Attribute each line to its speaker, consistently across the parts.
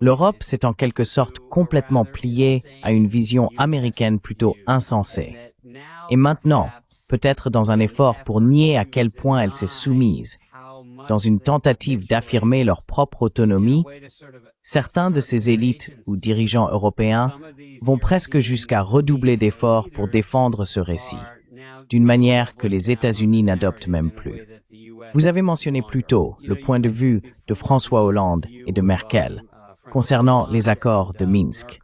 Speaker 1: L'Europe s'est en quelque sorte complètement pliée à une vision américaine plutôt insensée. Et maintenant, peut-être dans un effort pour nier à quel point elle s'est soumise, dans une tentative d'affirmer leur propre autonomie, certains de ces élites ou dirigeants européens vont presque jusqu'à redoubler d'efforts pour défendre ce récit, d'une manière que les États-Unis n'adoptent même plus. Vous avez mentionné plus tôt le point de vue de François Hollande et de Merkel concernant les accords de Minsk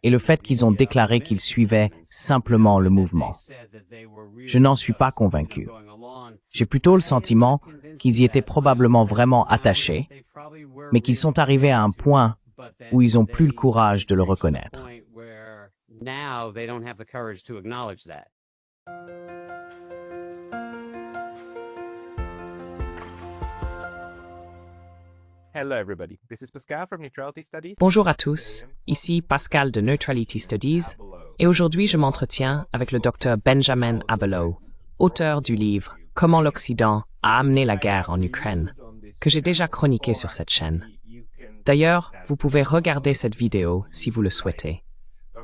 Speaker 1: et le fait qu'ils ont déclaré qu'ils suivaient simplement le mouvement. Je n'en suis pas convaincu. J'ai plutôt le sentiment qu'ils y étaient probablement vraiment attachés, mais qu'ils sont arrivés à un point où ils n'ont plus le courage de le reconnaître.
Speaker 2: Bonjour à tous, ici Pascal de Neutrality Studies, et aujourd'hui je m'entretiens avec le Dr Benjamin Abelow, auteur du livre « Comment l'Occident a amené la guerre en Ukraine », que j'ai déjà chroniqué sur cette chaîne. D'ailleurs, vous pouvez regarder cette vidéo si vous le souhaitez.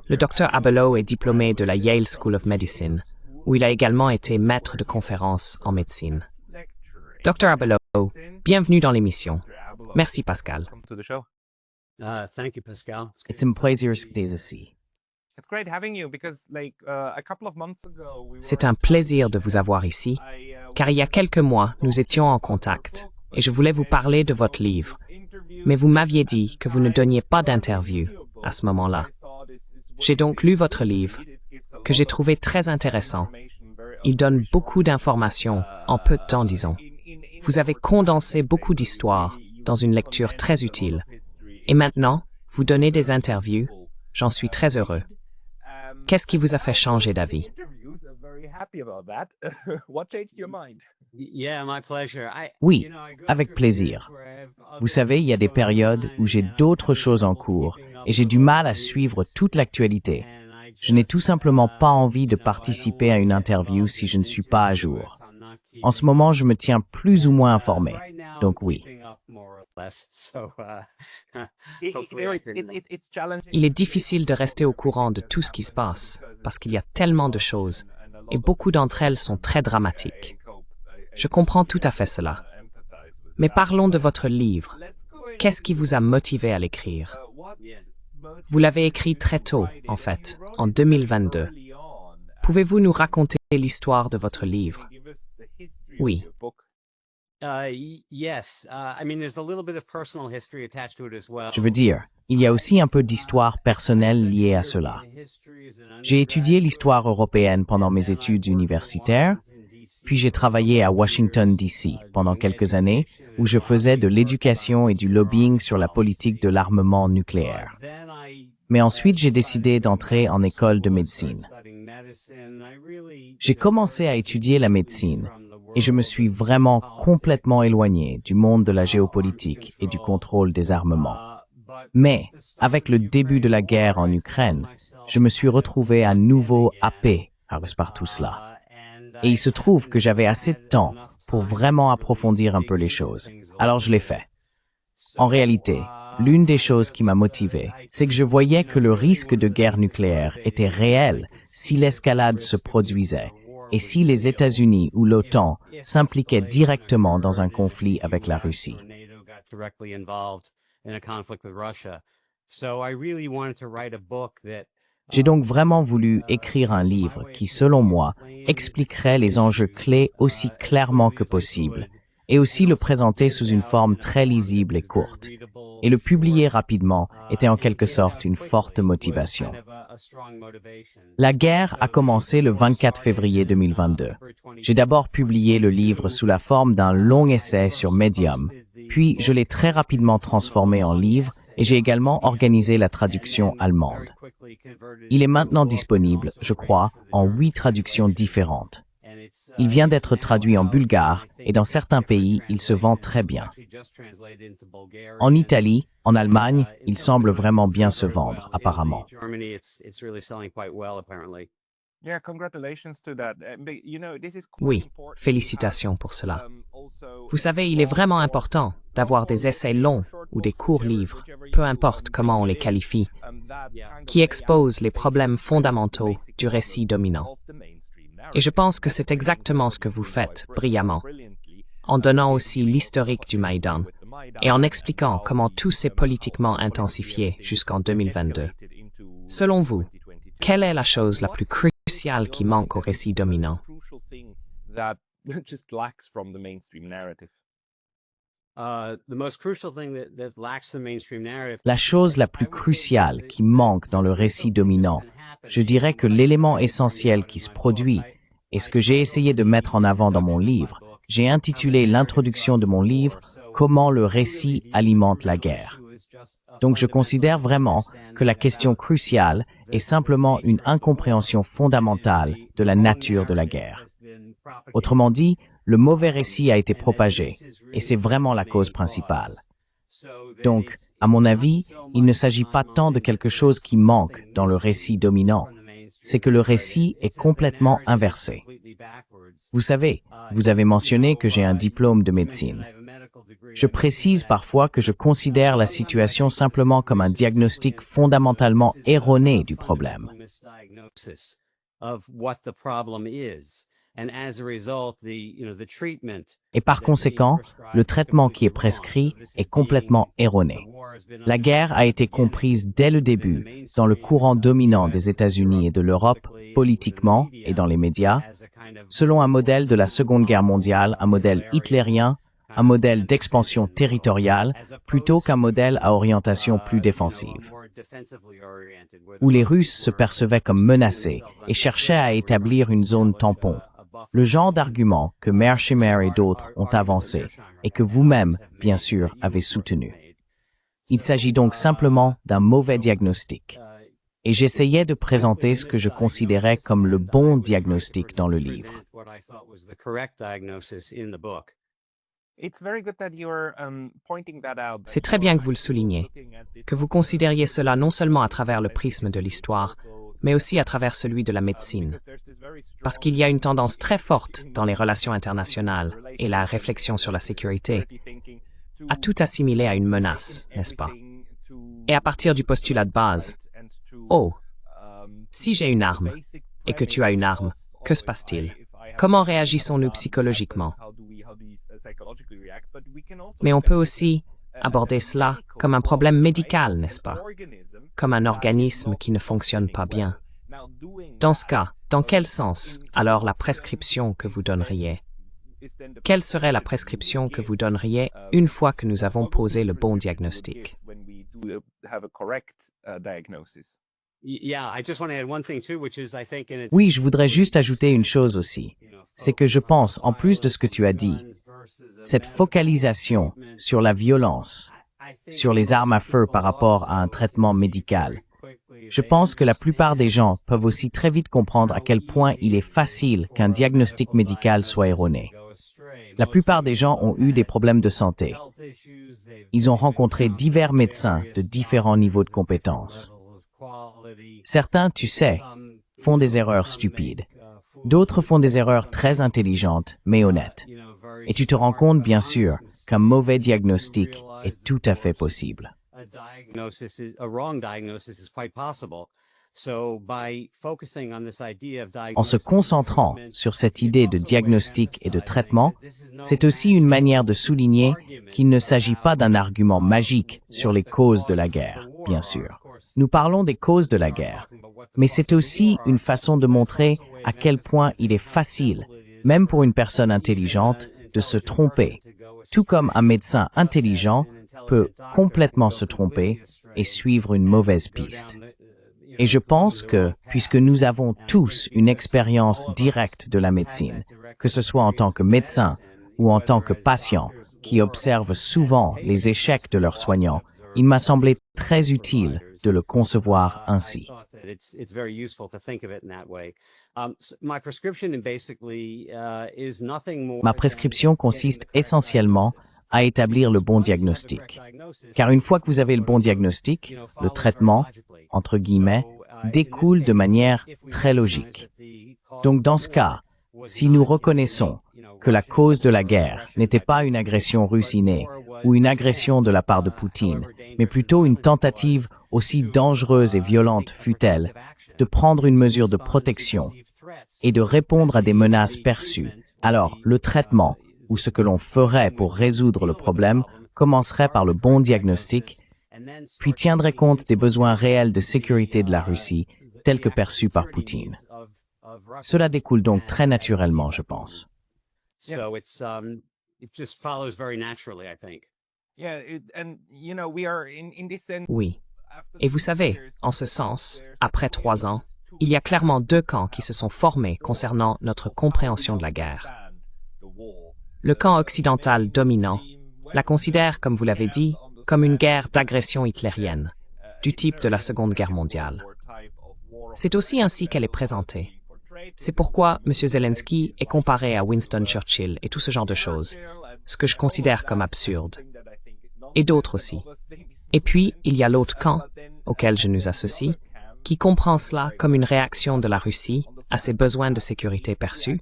Speaker 2: Le Dr Abelow est diplômé de la Yale School of Medicine, où il a également été maître de conférences en médecine. Dr Abelow, bienvenue dans l'émission. Merci Pascal.
Speaker 3: Thank you, Pascal.
Speaker 1: C'est un plaisir d'être ici.
Speaker 2: C'est un plaisir de vous avoir ici, car il y a quelques mois, nous étions en contact, et je voulais vous parler de votre livre. Mais vous m'aviez dit que vous ne donniez pas d'interview à ce moment-là. J'ai donc lu votre livre, que j'ai trouvé très intéressant. Il donne beaucoup d'informations en peu de temps, disons. Vous avez condensé beaucoup d'histoires dans une lecture très utile. Et maintenant, vous donnez des interviews. J'en suis très heureux. Qu'est-ce qui vous a fait changer d'avis?
Speaker 1: Oui, avec plaisir. Vous savez, il y a des périodes où j'ai d'autres choses en cours et j'ai du mal à suivre toute l'actualité. Je n'ai tout simplement pas envie de participer à une interview si je ne suis pas à jour. En ce moment, je me tiens plus ou moins informé. Donc oui.
Speaker 2: Il est difficile de rester au courant de tout ce qui se passe, parce qu'il y a tellement de choses, et beaucoup d'entre elles sont très dramatiques. Je comprends tout à fait cela. Mais parlons de votre livre. Qu'est-ce qui vous a motivé à l'écrire? Vous l'avez écrit très tôt, en fait, en 2022. Pouvez-vous nous raconter l'histoire de votre livre? Oui.
Speaker 1: Je veux dire, il y a aussi un peu d'histoire personnelle liée à cela. J'ai étudié l'histoire européenne pendant mes études universitaires, puis j'ai travaillé à Washington, D.C. pendant quelques années, où je faisais de l'éducation et du lobbying sur la politique de l'armement nucléaire. Mais ensuite, j'ai décidé d'entrer en école de médecine. J'ai commencé à étudier la médecine, et je me suis vraiment complètement éloigné du monde de la géopolitique et du contrôle des armements. Mais, avec le début de la guerre en Ukraine, je me suis retrouvé à nouveau happé par tout cela. Et il se trouve que j'avais assez de temps pour vraiment approfondir un peu les choses. Alors je l'ai fait. En réalité, l'une des choses qui m'a motivé, c'est que je voyais que le risque de guerre nucléaire était réel si l'escalade se produisait et si les États-Unis ou l'OTAN s'impliquaient directement dans un conflit avec la Russie. J'ai donc vraiment voulu écrire un livre qui, selon moi, expliquerait les enjeux clés aussi clairement que possible, et aussi le présenter sous une forme très lisible et courte. Et le publier rapidement était en quelque sorte une forte motivation. La guerre a commencé le 24 février 2022. J'ai d'abord publié le livre sous la forme d'un long essai sur Medium, puis je l'ai très rapidement transformé en livre et j'ai également organisé la traduction allemande. Il est maintenant disponible, je crois, en 8 traductions différentes. Il vient d'être traduit en bulgare et dans certains pays, il se vend très bien. En Italie, en Allemagne, il semble vraiment bien se vendre, apparemment.
Speaker 2: Oui, félicitations pour cela. Vous savez, il est vraiment important, d'avoir des essais longs ou des courts livres, peu importe comment on les qualifie, qui exposent les problèmes fondamentaux du récit dominant. Et je pense que c'est exactement ce que vous faites brillamment, en donnant aussi l'historique du Maïdan et en expliquant comment tout s'est politiquement intensifié jusqu'en 2022. Selon vous, quelle est la chose la plus cruciale qui manque au récit dominant?
Speaker 1: La chose la plus cruciale qui manque dans le récit dominant, je dirais que l'élément essentiel qui se produit, et ce que j'ai essayé de mettre en avant dans mon livre, j'ai intitulé l'introduction de mon livre « Comment le récit alimente la guerre ». Donc je considère vraiment que la question cruciale est simplement une incompréhension fondamentale de la nature de la guerre. Autrement dit, le mauvais récit a été propagé, et c'est vraiment la cause principale. Donc, à mon avis, il ne s'agit pas tant de quelque chose qui manque dans le récit dominant, c'est que le récit est complètement inversé. Vous savez, vous avez mentionné que j'ai un diplôme de médecine. Je précise parfois que je considère la situation simplement comme un diagnostic fondamentalement erroné du problème. Et par conséquent, le traitement qui est prescrit est complètement erroné. La guerre a été comprise dès le début dans le courant dominant des États-Unis et de l'Europe, politiquement et dans les médias, selon un modèle de la Seconde Guerre mondiale, un modèle hitlérien, un modèle d'expansion territoriale, plutôt qu'un modèle à orientation plus défensive, où les Russes se percevaient comme menacés et cherchaient à établir une zone tampon, le genre d'argument que Mearsheimer et d'autres ont avancé et que vous-même, bien sûr, avez soutenu. Il s'agit donc simplement d'un mauvais diagnostic. Et j'essayais de présenter ce que je considérais comme le bon diagnostic dans le livre.
Speaker 2: C'est très bien que vous le soulignez, que vous considériez cela non seulement à travers le prisme de l'histoire, mais aussi à travers celui de la médecine. Parce qu'il y a une tendance très forte dans les relations internationales et la réflexion sur la sécurité à tout assimiler à une menace, n'est-ce pas? Et à partir du postulat de base, oh, si j'ai une arme et que tu as une arme, que se passe-t-il? Comment réagissons-nous psychologiquement? Mais on peut aussi aborder cela comme un problème médical, n'est-ce pas? Comme un organisme qui ne fonctionne pas bien. Dans ce cas, dans quel sens, alors, la prescription que vous donneriez? Quelle serait la prescription que vous donneriez une fois que nous avons posé le bon diagnostic?
Speaker 1: Oui, je voudrais juste ajouter une chose aussi. C'est que je pense, en plus de ce que tu as dit, cette focalisation sur la violence, sur les armes à feu par rapport à un traitement médical, je pense que la plupart des gens peuvent aussi très vite comprendre à quel point il est facile qu'un diagnostic médical soit erroné. La plupart des gens ont eu des problèmes de santé. Ils ont rencontré divers médecins de différents niveaux de compétences. Certains, tu sais, font des erreurs stupides. D'autres font des erreurs très intelligentes, mais honnêtes. Et tu te rends compte, bien sûr, qu'un mauvais diagnostic est tout à fait possible. En se concentrant sur cette idée de diagnostic et de traitement, c'est aussi une manière de souligner qu'il ne s'agit pas d'un argument magique sur les causes de la guerre, bien sûr. Nous parlons des causes de la guerre, mais c'est aussi une façon de montrer à quel point il est facile, même pour une personne intelligente, de se tromper, tout comme un médecin intelligent peut complètement se tromper et suivre une mauvaise piste. Et je pense que, puisque nous avons tous une expérience directe de la médecine, que ce soit en tant que médecin ou en tant que patient, qui observent souvent les échecs de leurs soignants, il m'a semblé très utile de le concevoir ainsi. Ma prescription consiste essentiellement à établir le bon diagnostic. Car une fois que vous avez le bon diagnostic, le traitement, entre guillemets, découle de manière très logique. Donc dans ce cas, si nous reconnaissons que la cause de la guerre n'était pas une agression russe innée ou une agression de la part de Poutine, mais plutôt une tentative, aussi dangereuse et violente fût-elle, de prendre une mesure de protection et de répondre à des menaces perçues. Alors, le traitement, ou ce que l'on ferait pour résoudre le problème, commencerait par le bon diagnostic, puis tiendrait compte des besoins réels de sécurité de la Russie, tels que perçus par Poutine. Cela découle donc très naturellement, je pense.
Speaker 3: So it just follows very naturally, I think.
Speaker 2: Oui. Et vous savez, en ce sens, après 3 ans, il y a clairement 2 camps qui se sont formés concernant notre compréhension de la guerre. Le camp occidental dominant la considère, comme vous l'avez dit, comme une guerre d'agression hitlérienne, du type de la Seconde Guerre mondiale. C'est aussi ainsi qu'elle est présentée. C'est pourquoi M. Zelensky est comparé à Winston Churchill et tout ce genre de choses, ce que je considère comme absurde. Et d'autres aussi. Et puis, il y a l'autre camp, auquel je nous associe, qui comprend cela comme une réaction de la Russie à ses besoins de sécurité perçus,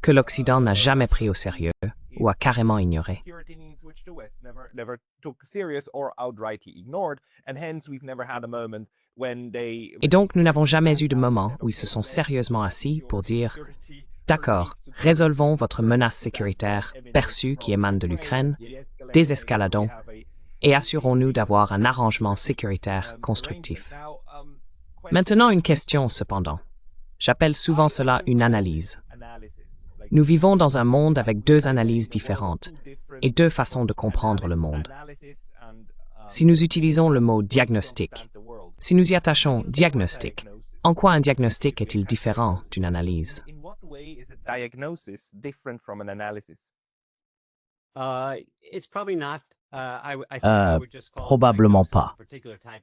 Speaker 2: que l'Occident n'a jamais pris au sérieux ou a carrément ignoré. Et donc, nous n'avons jamais eu de moment où ils se sont sérieusement assis pour dire « D'accord, résolvons votre menace sécuritaire perçue qui émane de l'Ukraine, désescaladons et assurons-nous d'avoir un arrangement sécuritaire constructif. » Maintenant, une question cependant. J'appelle souvent cela une analyse. Nous vivons dans un monde avec 2 analyses différentes et 2 façons de comprendre le monde. Si nous utilisons le mot diagnostic, si nous y attachons diagnostic, en quoi un diagnostic est-il différent d'une analyse?
Speaker 3: It's probably not.
Speaker 1: Probablement pas.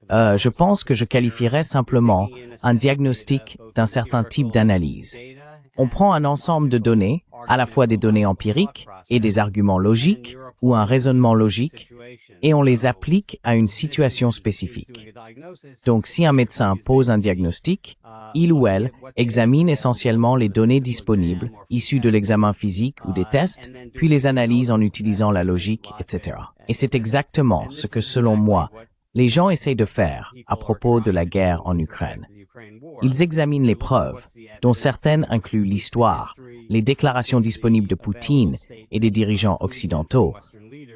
Speaker 1: Je pense que je qualifierais simplement un diagnostic d'un certain type d'analyse. On prend un ensemble de données, à la fois des données empiriques et des arguments logiques ou un raisonnement logique, et on les applique à une situation spécifique. Donc, si un médecin pose un diagnostic, il ou elle examine essentiellement les données disponibles, issues de l'examen physique ou des tests, puis les analyse en utilisant la logique, etc. Et c'est exactement ce que, selon moi, les gens essayent de faire à propos de la guerre en Ukraine. Ils examinent les preuves, dont certaines incluent l'histoire, les déclarations disponibles de Poutine et des dirigeants occidentaux,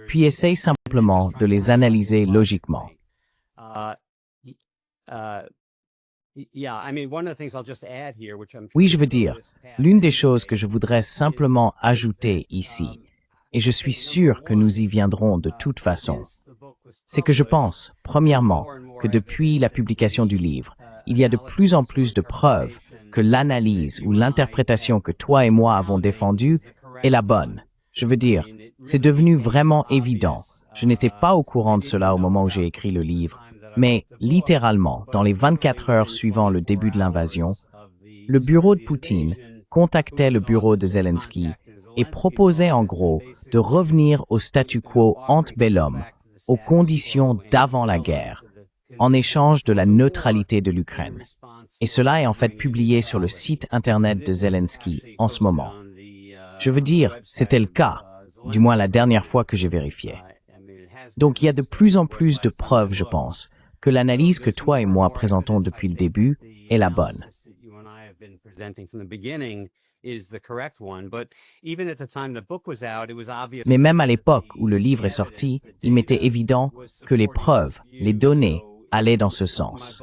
Speaker 1: puis essayent simplement de les analyser logiquement. Oui, je veux dire, l'une des choses que je voudrais simplement ajouter ici, et je suis sûr que nous y viendrons de toute façon, c'est que je pense, premièrement, que depuis la publication du livre, il y a de plus en plus de preuves que l'analyse ou l'interprétation que toi et moi avons défendue est la bonne. Je veux dire, c'est devenu vraiment évident. Je n'étais pas au courant de cela au moment où j'ai écrit le livre, mais littéralement, dans les 24 heures suivant le début de l'invasion, le bureau de Poutine contactait le bureau de Zelensky et proposait en gros de revenir au statu quo ante bellum, aux conditions d'avant la guerre, en échange de la neutralité de l'Ukraine. Et cela est en fait publié sur le site internet de Zelensky en ce moment. Je veux dire, c'était le cas, du moins la dernière fois que j'ai vérifié. Donc il y a de plus en plus de preuves, je pense, que l'analyse que toi et moi présentons depuis le début est la bonne. Mais même à l'époque où le livre est sorti, il m'était évident que les preuves, les données, allaient dans ce sens.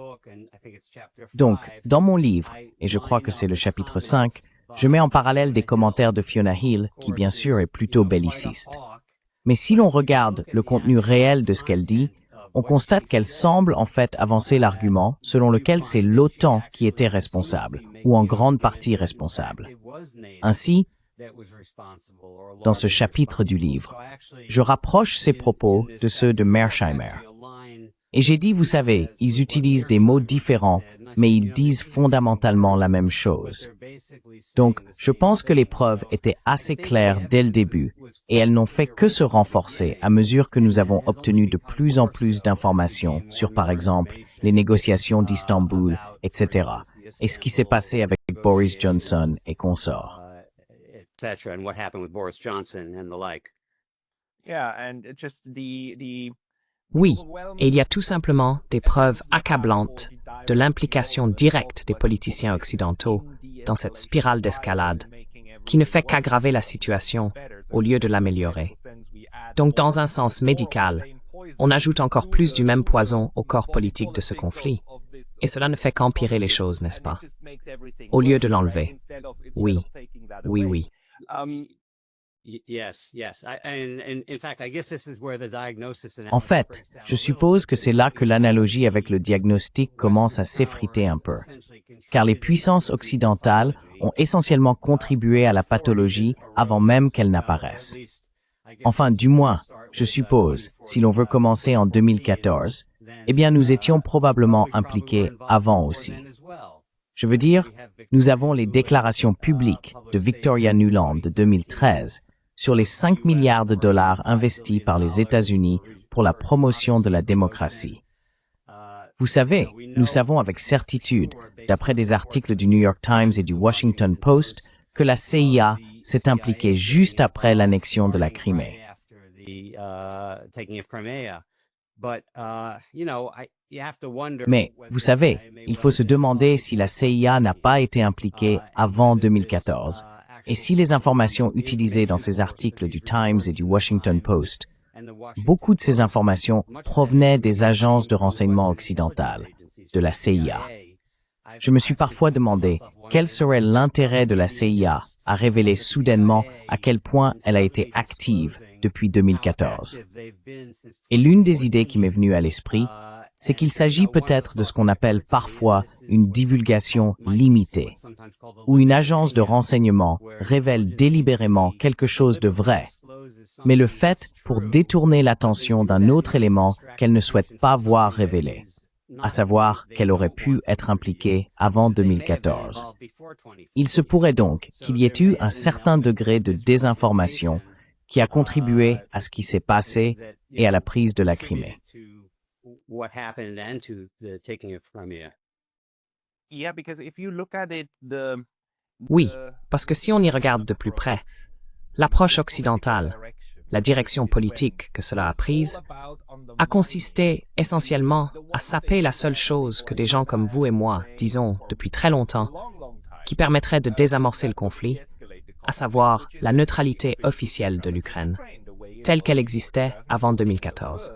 Speaker 1: Donc, dans mon livre, et je crois que c'est le chapitre 5, je mets en parallèle des commentaires de Fiona Hill, qui bien sûr est plutôt belliciste. Mais si l'on regarde le contenu réel de ce qu'elle dit, on constate qu'elle semble en fait avancer l'argument selon lequel c'est l'OTAN qui était responsable, ou en grande partie responsable. Ainsi, dans ce chapitre du livre, je rapproche ces propos de ceux de Mearsheimer. Et j'ai dit, vous savez, ils utilisent des mots différents, mais ils disent fondamentalement la même chose. Donc, je pense que les preuves étaient assez claires dès le début, et elles n'ont fait que se renforcer à mesure que nous avons obtenu de plus en plus d'informations sur, par exemple, les négociations d'Istanbul, etc., et ce qui s'est passé avec Boris Johnson et consorts.
Speaker 3: cetera, and what happened with Boris Johnson and the like.
Speaker 2: Oui, et il y a tout simplement des preuves accablantes de l'implication directe des politiciens occidentaux dans cette spirale d'escalade, qui ne fait qu'aggraver la situation au lieu de l'améliorer. Donc, dans un sens médical, on ajoute encore plus du même poison au corps politique de ce conflit. Et cela ne fait qu'empirer les choses, n'est-ce pas? Au lieu de l'enlever. Oui, oui, oui.
Speaker 1: En fait, je suppose que c'est là que l'analogie avec le diagnostic commence à s'effriter un peu, car les puissances occidentales ont essentiellement contribué à la pathologie avant même qu'elle n'apparaisse. Enfin, du moins, je suppose, si l'on veut commencer en 2014, eh bien nous étions probablement impliqués avant aussi. Je veux dire, nous avons les déclarations publiques de Victoria Nuland de 2013 sur les 5 milliards de dollars investis par les États-Unis pour la promotion de la démocratie. Vous savez, nous savons avec certitude, d'après des articles du New York Times et du Washington Post, que la CIA s'est impliquée juste après l'annexion de la Crimée. Mais, vous savez, il faut se demander si la CIA n'a pas été impliquée avant 2014, et si les informations utilisées dans ces articles du Times et du Washington Post, beaucoup de ces informations provenaient des agences de renseignement occidentales, de la CIA. Je me suis parfois demandé quel serait l'intérêt de la CIA à révéler soudainement à quel point elle a été active depuis 2014. Et l'une des idées qui m'est venue à l'esprit, c'est qu'il s'agit peut-être de ce qu'on appelle parfois une divulgation limitée, où une agence de renseignement révèle délibérément quelque chose de vrai, mais le fait pour détourner l'attention d'un autre élément qu'elle ne souhaite pas voir révélé, à savoir qu'elle aurait pu être impliquée avant 2014. Il se pourrait donc qu'il y ait eu un certain degré de désinformation qui a contribué à ce qui s'est passé et à la prise de la Crimée.
Speaker 2: Oui, parce que si on y regarde de plus près, l'approche occidentale, la direction politique que cela a prise, a consisté essentiellement à saper la seule chose que des gens comme vous et moi disons depuis très longtemps, qui permettrait de désamorcer le conflit, à savoir la neutralité officielle de l'Ukraine, telle qu'elle existait avant 2014.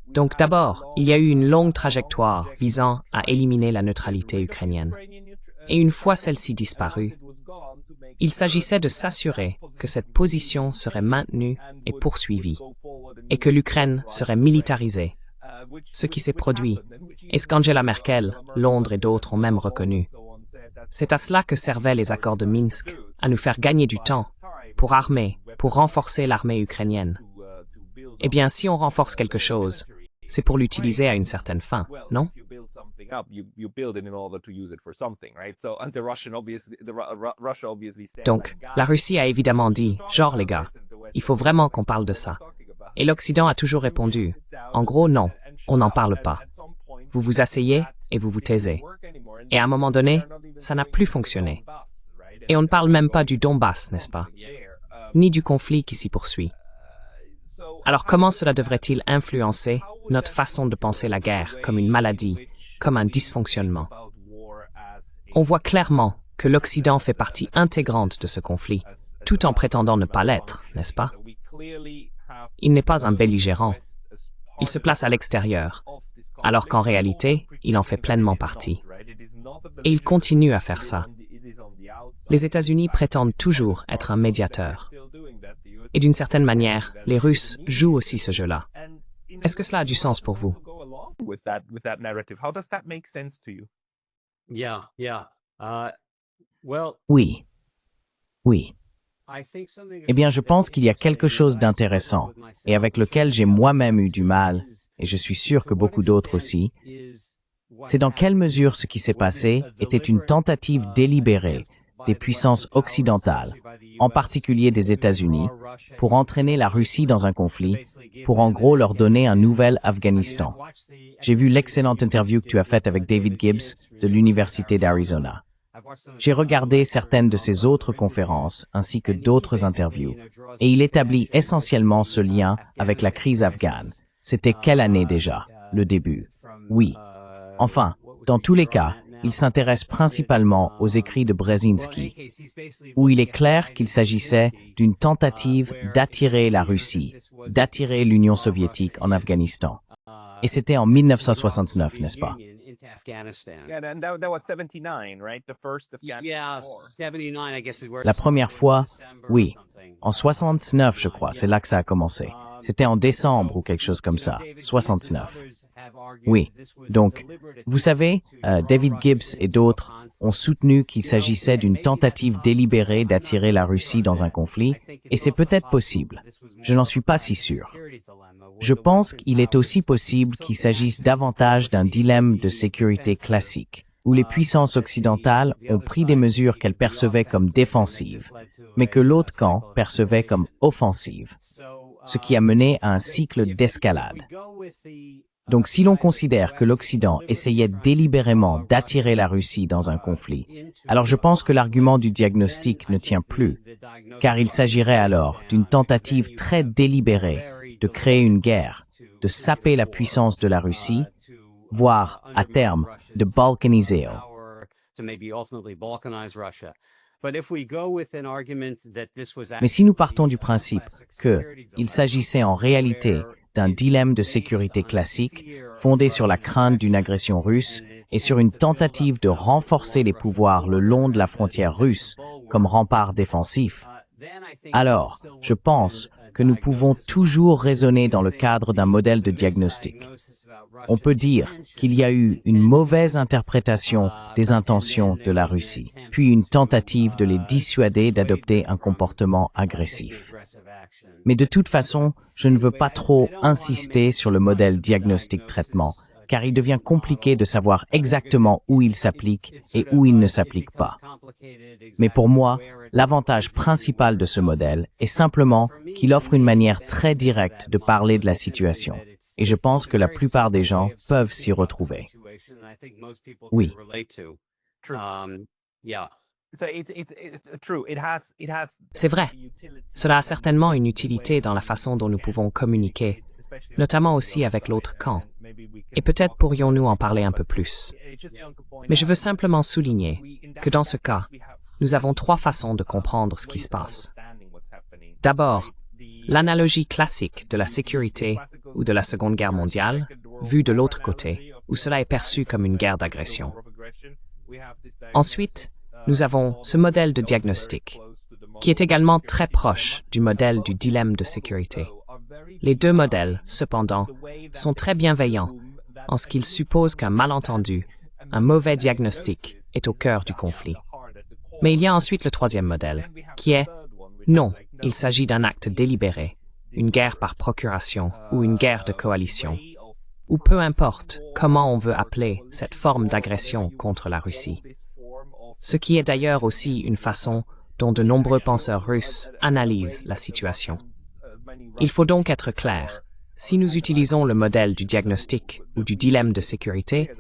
Speaker 2: Donc d'abord, il y a eu une longue trajectoire visant à éliminer la neutralité ukrainienne. Et une fois celle-ci disparue, il s'agissait de s'assurer que cette position serait maintenue et poursuivie, et que l'Ukraine serait militarisée, ce qui s'est produit, et ce qu'Angela Merkel, Londres et d'autres ont même reconnu. C'est à cela que servaient les accords de Minsk, à nous faire gagner du temps, pour armer, pour renforcer l'armée ukrainienne. Eh bien, si on renforce quelque chose, c'est pour l'utiliser à une certaine fin, non? Donc, la Russie a évidemment dit, genre les gars, il faut vraiment qu'on parle de ça. Et l'Occident a toujours répondu, en gros non, on n'en parle pas. Vous vous asseyez et vous vous taisez. Et à un moment donné, ça n'a plus fonctionné. Et on ne parle même pas du Donbass, n'est-ce pas? Ni du conflit qui s'y poursuit. Alors comment cela devrait-il influencer notre façon de penser la guerre comme une maladie, comme un dysfonctionnement? On voit clairement que l'Occident fait partie intégrante de ce conflit, tout en prétendant ne pas l'être, n'est-ce pas? Il n'est pas un belligérant. Il se place à l'extérieur, alors qu'en réalité, il en fait pleinement partie. Et il continue à faire ça. Les États-Unis prétendent toujours être un médiateur. Et d'une certaine manière, les Russes jouent aussi ce jeu-là. Est-ce que cela a du sens pour vous?
Speaker 1: Oui. Oui. Eh bien, je pense qu'il y a quelque chose d'intéressant, et avec lequel j'ai moi-même eu du mal, et je suis sûr que beaucoup d'autres aussi, c'est dans quelle mesure ce qui s'est passé était une tentative délibérée des puissances occidentales, en particulier des États-Unis, pour entraîner la Russie dans un conflit, pour en gros leur donner un nouvel Afghanistan. J'ai vu l'excellente interview que tu as faite avec David Gibbs de l'Université d'Arizona. J'ai regardé certaines de ses autres conférences ainsi que d'autres interviews, et il établit essentiellement ce lien avec la crise afghane. C'était quelle année déjà? Le début. Oui. Enfin, dans tous les cas, il s'intéresse principalement aux écrits de Brzezinski, où il est clair qu'il s'agissait d'une tentative d'attirer la Russie, d'attirer l'Union soviétique en Afghanistan. Et c'était en 1969, n'est-ce pas? La première fois, oui. En 69, je crois, c'est là que ça a commencé. C'était en décembre ou quelque chose comme ça, 69. Oui. Donc, vous savez, David Gibbs et d'autres ont soutenu qu'il s'agissait d'une tentative délibérée d'attirer la Russie dans un conflit, et c'est peut-être possible. Je n'en suis pas si sûr. Je pense qu'il est aussi possible qu'il s'agisse davantage d'un dilemme de sécurité classique, où les puissances occidentales ont pris des mesures qu'elles percevaient comme défensives, mais que l'autre camp percevait comme offensives, ce qui a mené à un cycle d'escalade. Donc si l'on considère que l'Occident essayait délibérément d'attirer la Russie dans un conflit, alors je pense que l'argument du diagnostic ne tient plus, car il s'agirait alors d'une tentative très délibérée de créer une guerre, de saper la puissance de la Russie, voire, à terme, de balkaniser. Mais si nous partons du principe qu'il s'agissait en réalité d'un dilemme de sécurité classique, fondé sur la crainte d'une agression russe et sur une tentative de renforcer les pouvoirs le long de la frontière russe comme rempart défensif, alors, je pense que nous pouvons toujours raisonner dans le cadre d'un modèle de diagnostic. On peut dire qu'il y a eu une mauvaise interprétation des intentions de la Russie, puis une tentative de les dissuader d'adopter un comportement agressif. Mais de toute façon, je ne veux pas trop insister sur le modèle diagnostic-traitement, car il devient compliqué de savoir exactement où il s'applique et où il ne s'applique pas. Mais pour moi, l'avantage principal de ce modèle est simplement qu'il offre une manière très directe de parler de la situation. Et je pense que la plupart des gens peuvent s'y retrouver. Oui.
Speaker 2: C'est vrai. Cela a certainement une utilité dans la façon dont nous pouvons communiquer, notamment aussi avec l'autre camp. Et peut-être pourrions-nous en parler un peu plus. Mais je veux simplement souligner que dans ce cas, nous avons trois façons de comprendre ce qui se passe. D'abord, l'analogie classique de la sécurité ou de la Seconde Guerre mondiale, vue de l'autre côté, où cela est perçu comme une guerre d'agression. Ensuite, nous avons ce modèle de diagnostic, qui est également très proche du modèle du dilemme de sécurité. Les deux modèles, cependant, sont très bienveillants en ce qu'ils supposent qu'un malentendu, un mauvais diagnostic, est au cœur du conflit. Mais il y a ensuite le troisième modèle, qui est non, il s'agit d'un acte délibéré, une guerre par procuration ou une guerre de coalition, ou peu importe comment on veut appeler cette forme d'agression contre la Russie. Ce qui est d'ailleurs aussi une façon dont de nombreux penseurs russes analysent la situation. Il faut donc être clair. Si nous utilisons le modèle du diagnostic ou du dilemme de sécurité,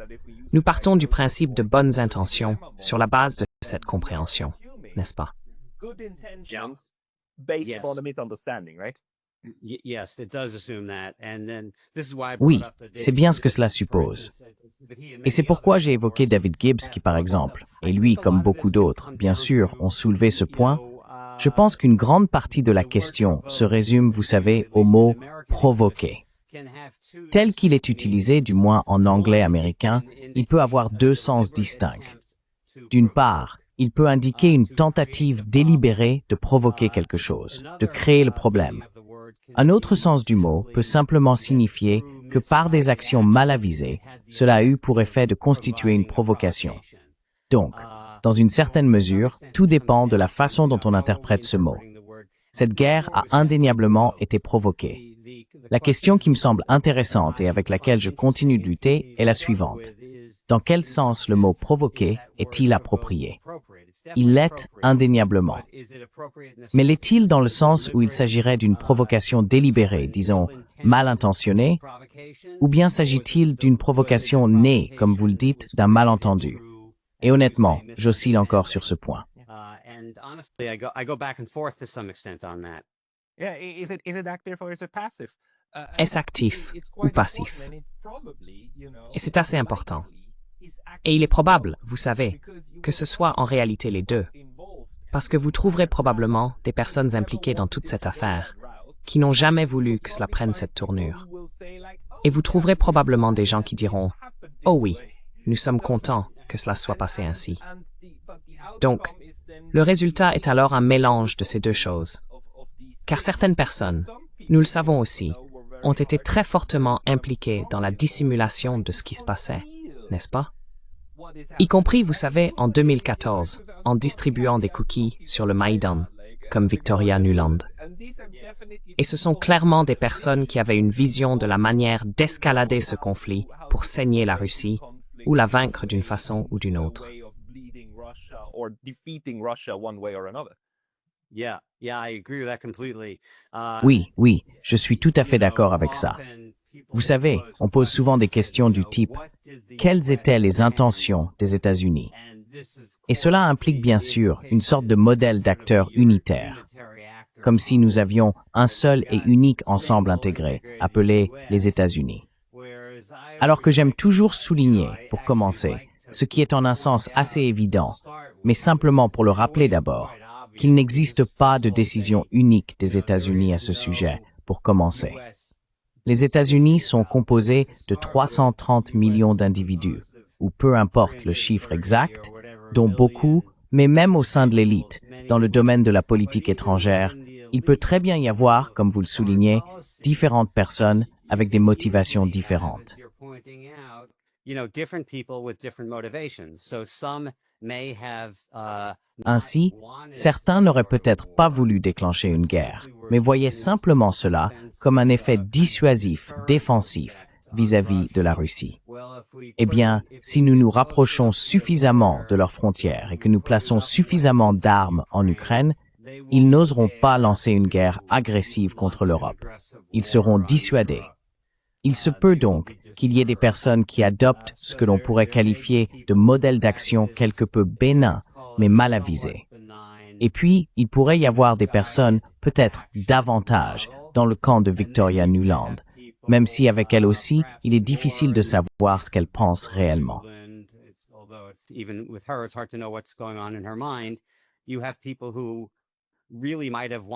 Speaker 2: nous partons du principe de bonnes intentions sur la base de cette compréhension, n'est-ce pas?
Speaker 1: Oui, c'est bien ce que cela suppose. Et c'est pourquoi j'ai évoqué David Gibbs qui, par exemple, et lui comme beaucoup d'autres, bien sûr, ont soulevé ce point. Je pense qu'une grande partie de la question se résume, vous savez, au mot « provoquer ». Tel qu'il est utilisé, du moins en anglais américain, il peut avoir deux sens distincts. D'une part, il peut indiquer une tentative délibérée de provoquer quelque chose, de créer le problème. Un autre sens du mot peut simplement signifier que par des actions mal avisées, cela a eu pour effet de constituer une provocation. Donc, dans une certaine mesure, tout dépend de la façon dont on interprète ce mot. Cette guerre a indéniablement été provoquée. La question qui me semble intéressante et avec laquelle je continue de lutter est la suivante. Dans quel sens le mot « provoquer » est-il approprié? Il l'est indéniablement. Mais l'est-il dans le sens où il s'agirait d'une provocation délibérée, disons, mal intentionnée, ou bien s'agit-il d'une provocation née, comme vous le dites, d'un malentendu? Et honnêtement, j'oscille encore sur ce point.
Speaker 3: And honestly, I go back and forth to some extent on that.
Speaker 2: Est-ce actif ou passif? Et c'est assez important. Et il est probable, vous savez, que ce soit en réalité les deux. Parce que vous trouverez probablement des personnes impliquées dans toute cette affaire qui n'ont jamais voulu que cela prenne cette tournure. Et vous trouverez probablement des gens qui diront « Oh oui, nous sommes contents que cela soit passé ainsi. » Donc, le résultat est alors un mélange de ces deux choses. Car certaines personnes, nous le savons aussi, ont été très fortement impliquées dans la dissimulation de ce qui se passait, n'est-ce pas? Y compris, vous savez, en 2014, en distribuant des cookies sur le Maïdan, comme Victoria Nuland. Et ce sont clairement des personnes qui avaient une vision de la manière d'escalader ce conflit pour saigner la Russie ou la vaincre d'une façon ou d'une autre.
Speaker 1: Oui, je suis tout à fait d'accord avec ça. Vous savez, on pose souvent des questions du type « Quelles étaient les intentions des États-Unis » Et cela implique bien sûr une sorte de modèle d'acteur unitaire, comme si nous avions un seul et unique ensemble intégré, appelé les États-Unis. Alors que j'aime toujours souligner, pour commencer, ce qui est en un sens assez évident, mais simplement pour le rappeler d'abord, qu'il n'existe pas de décision unique des États-Unis à ce sujet, pour commencer. Les États-Unis sont composés de 330 millions d'individus, ou peu importe le chiffre exact, dont beaucoup, mais même au sein de l'élite, dans le domaine de la politique étrangère, il peut très bien y avoir, comme vous le soulignez, différentes personnes avec des motivations différentes. Ainsi, certains n'auraient peut-être pas voulu déclencher une guerre, mais voyaient simplement cela comme un effet dissuasif, défensif, vis-à-vis de la Russie. Eh bien, si nous nous rapprochons suffisamment de leurs frontières et que nous plaçons suffisamment d'armes en Ukraine, ils n'oseront pas lancer une guerre agressive contre l'Europe. Ils seront dissuadés. Il se peut donc qu'il y ait des personnes qui adoptent ce que l'on pourrait qualifier de modèle d'action quelque peu bénin, mais mal avisé. Et puis, il pourrait y avoir des personnes, peut-être davantage, dans le camp de Victoria Nuland, même si avec elle aussi, il est difficile de savoir ce qu'elle pense réellement. Il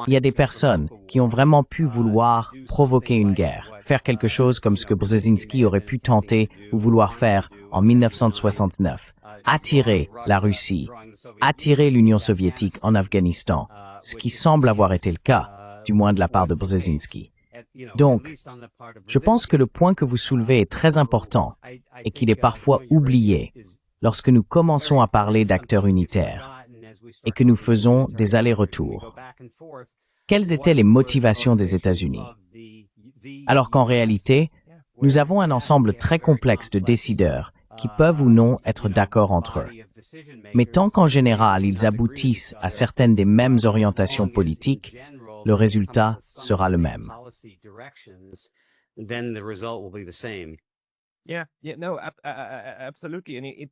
Speaker 1: y a des personnes qui ont vraiment pu vouloir provoquer une guerre, faire quelque chose comme ce que Brzezinski aurait pu tenter ou vouloir faire en 1969, attirer la Russie, attirer l'Union soviétique en Afghanistan, ce qui semble avoir été le cas, du moins de la part de Brzezinski. Donc, je pense que le point que vous soulevez est très important et qu'il est parfois oublié lorsque nous commençons à parler d'acteurs unitaires et que nous faisons des allers-retours. Quelles étaient les motivations des États-Unis? Alors qu'en réalité, nous avons un ensemble très complexe de décideurs qui peuvent ou non être d'accord entre eux. Mais tant qu'en général ils aboutissent à certaines des mêmes orientations politiques, le résultat sera le même.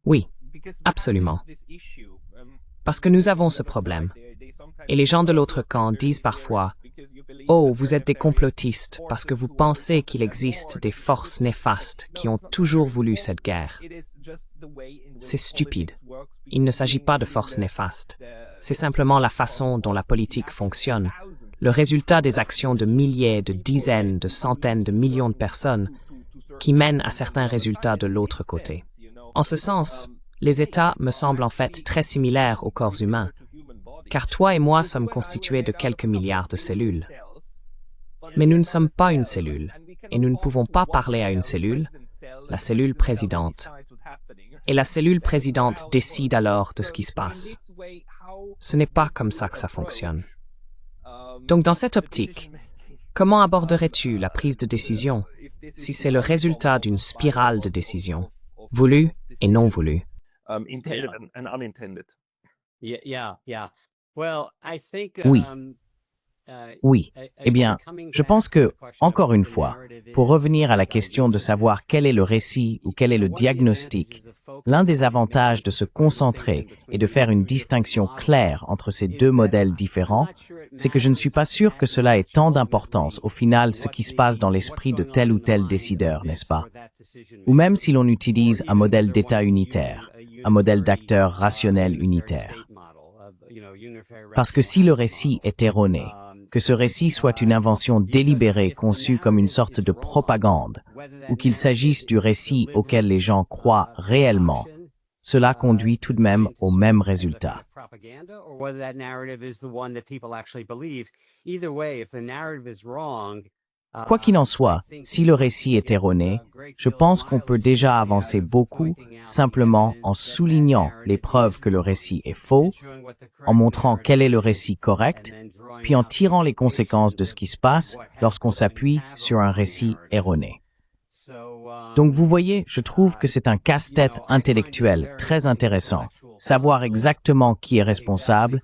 Speaker 2: Oui, absolument. Parce que nous avons ce problème. Et les gens de l'autre camp disent parfois « Oh, vous êtes des complotistes parce que vous pensez qu'il existe des forces néfastes qui ont toujours voulu cette guerre. » C'est stupide. Il ne s'agit pas de forces néfastes. C'est simplement la façon dont la politique fonctionne, le résultat des actions de milliers, de dizaines, de centaines de millions de personnes qui mènent à certains résultats de l'autre côté. En ce sens, les États me semblent en fait très similaires aux corps humains, car toi et moi sommes constitués de quelques milliards de cellules. Mais nous ne sommes pas une cellule, et nous ne pouvons pas parler à une cellule, la cellule présidente. Et la cellule présidente décide alors de ce qui se passe. Ce n'est pas comme ça que ça fonctionne. Donc dans cette optique, comment aborderais-tu la prise de décision si c'est le résultat d'une spirale de décision, voulue et non voulue?
Speaker 1: Oui. Oui. Eh bien, je pense que, encore une fois, pour revenir à la question de savoir quel est le récit ou quel est le diagnostic, l'un des avantages de se concentrer et de faire une distinction claire entre ces deux modèles différents, c'est que je ne suis pas sûr que cela ait tant d'importance au final ce qui se passe dans l'esprit de tel ou tel décideur, n'est-ce pas? Ou même si l'on utilise un modèle d'État unitaire, un modèle d'acteur rationnel unitaire. Parce que si le récit est erroné, que ce récit soit une invention délibérée conçue comme une sorte de propagande, ou qu'il s'agisse du récit auquel les gens croient réellement, cela conduit tout de même au même résultat. Quoi qu'il en soit, si le récit est erroné, je pense qu'on peut déjà avancer beaucoup simplement en soulignant les preuves que le récit est faux, en montrant quel est le récit correct, puis en tirant les conséquences de ce qui se passe lorsqu'on s'appuie sur un récit erroné. Donc vous voyez, je trouve que c'est un casse-tête intellectuel très intéressant. Savoir exactement qui est responsable,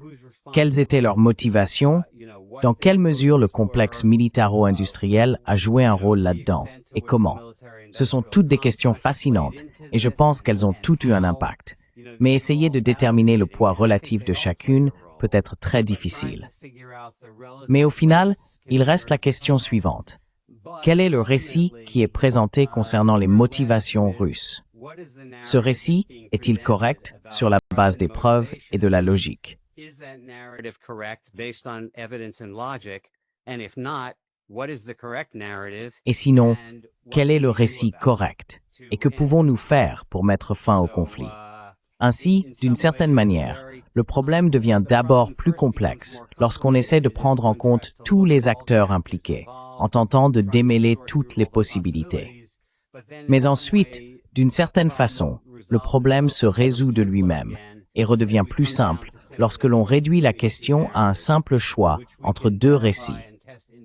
Speaker 1: quelles étaient leurs motivations, dans quelle mesure le complexe militaro-industriel a joué un rôle là-dedans, et comment. Ce sont toutes des questions fascinantes, et je pense qu'elles ont toutes eu un impact. Mais essayer de déterminer le poids relatif de chacune peut être très difficile. Mais au final, il reste la question suivante. Quel est le récit qui est présenté concernant les motivations russes? Ce récit est-il correct sur la base des preuves et de la logique? Et sinon, quel est le récit correct? Et que pouvons-nous faire pour mettre fin au conflit? Ainsi, d'une certaine manière, le problème devient d'abord plus complexe lorsqu'on essaie de prendre en compte tous les acteurs impliqués, en tentant de démêler toutes les possibilités. Mais ensuite, d'une certaine façon, le problème se résout de lui-même et redevient plus simple lorsque l'on réduit la question à un simple choix entre deux récits,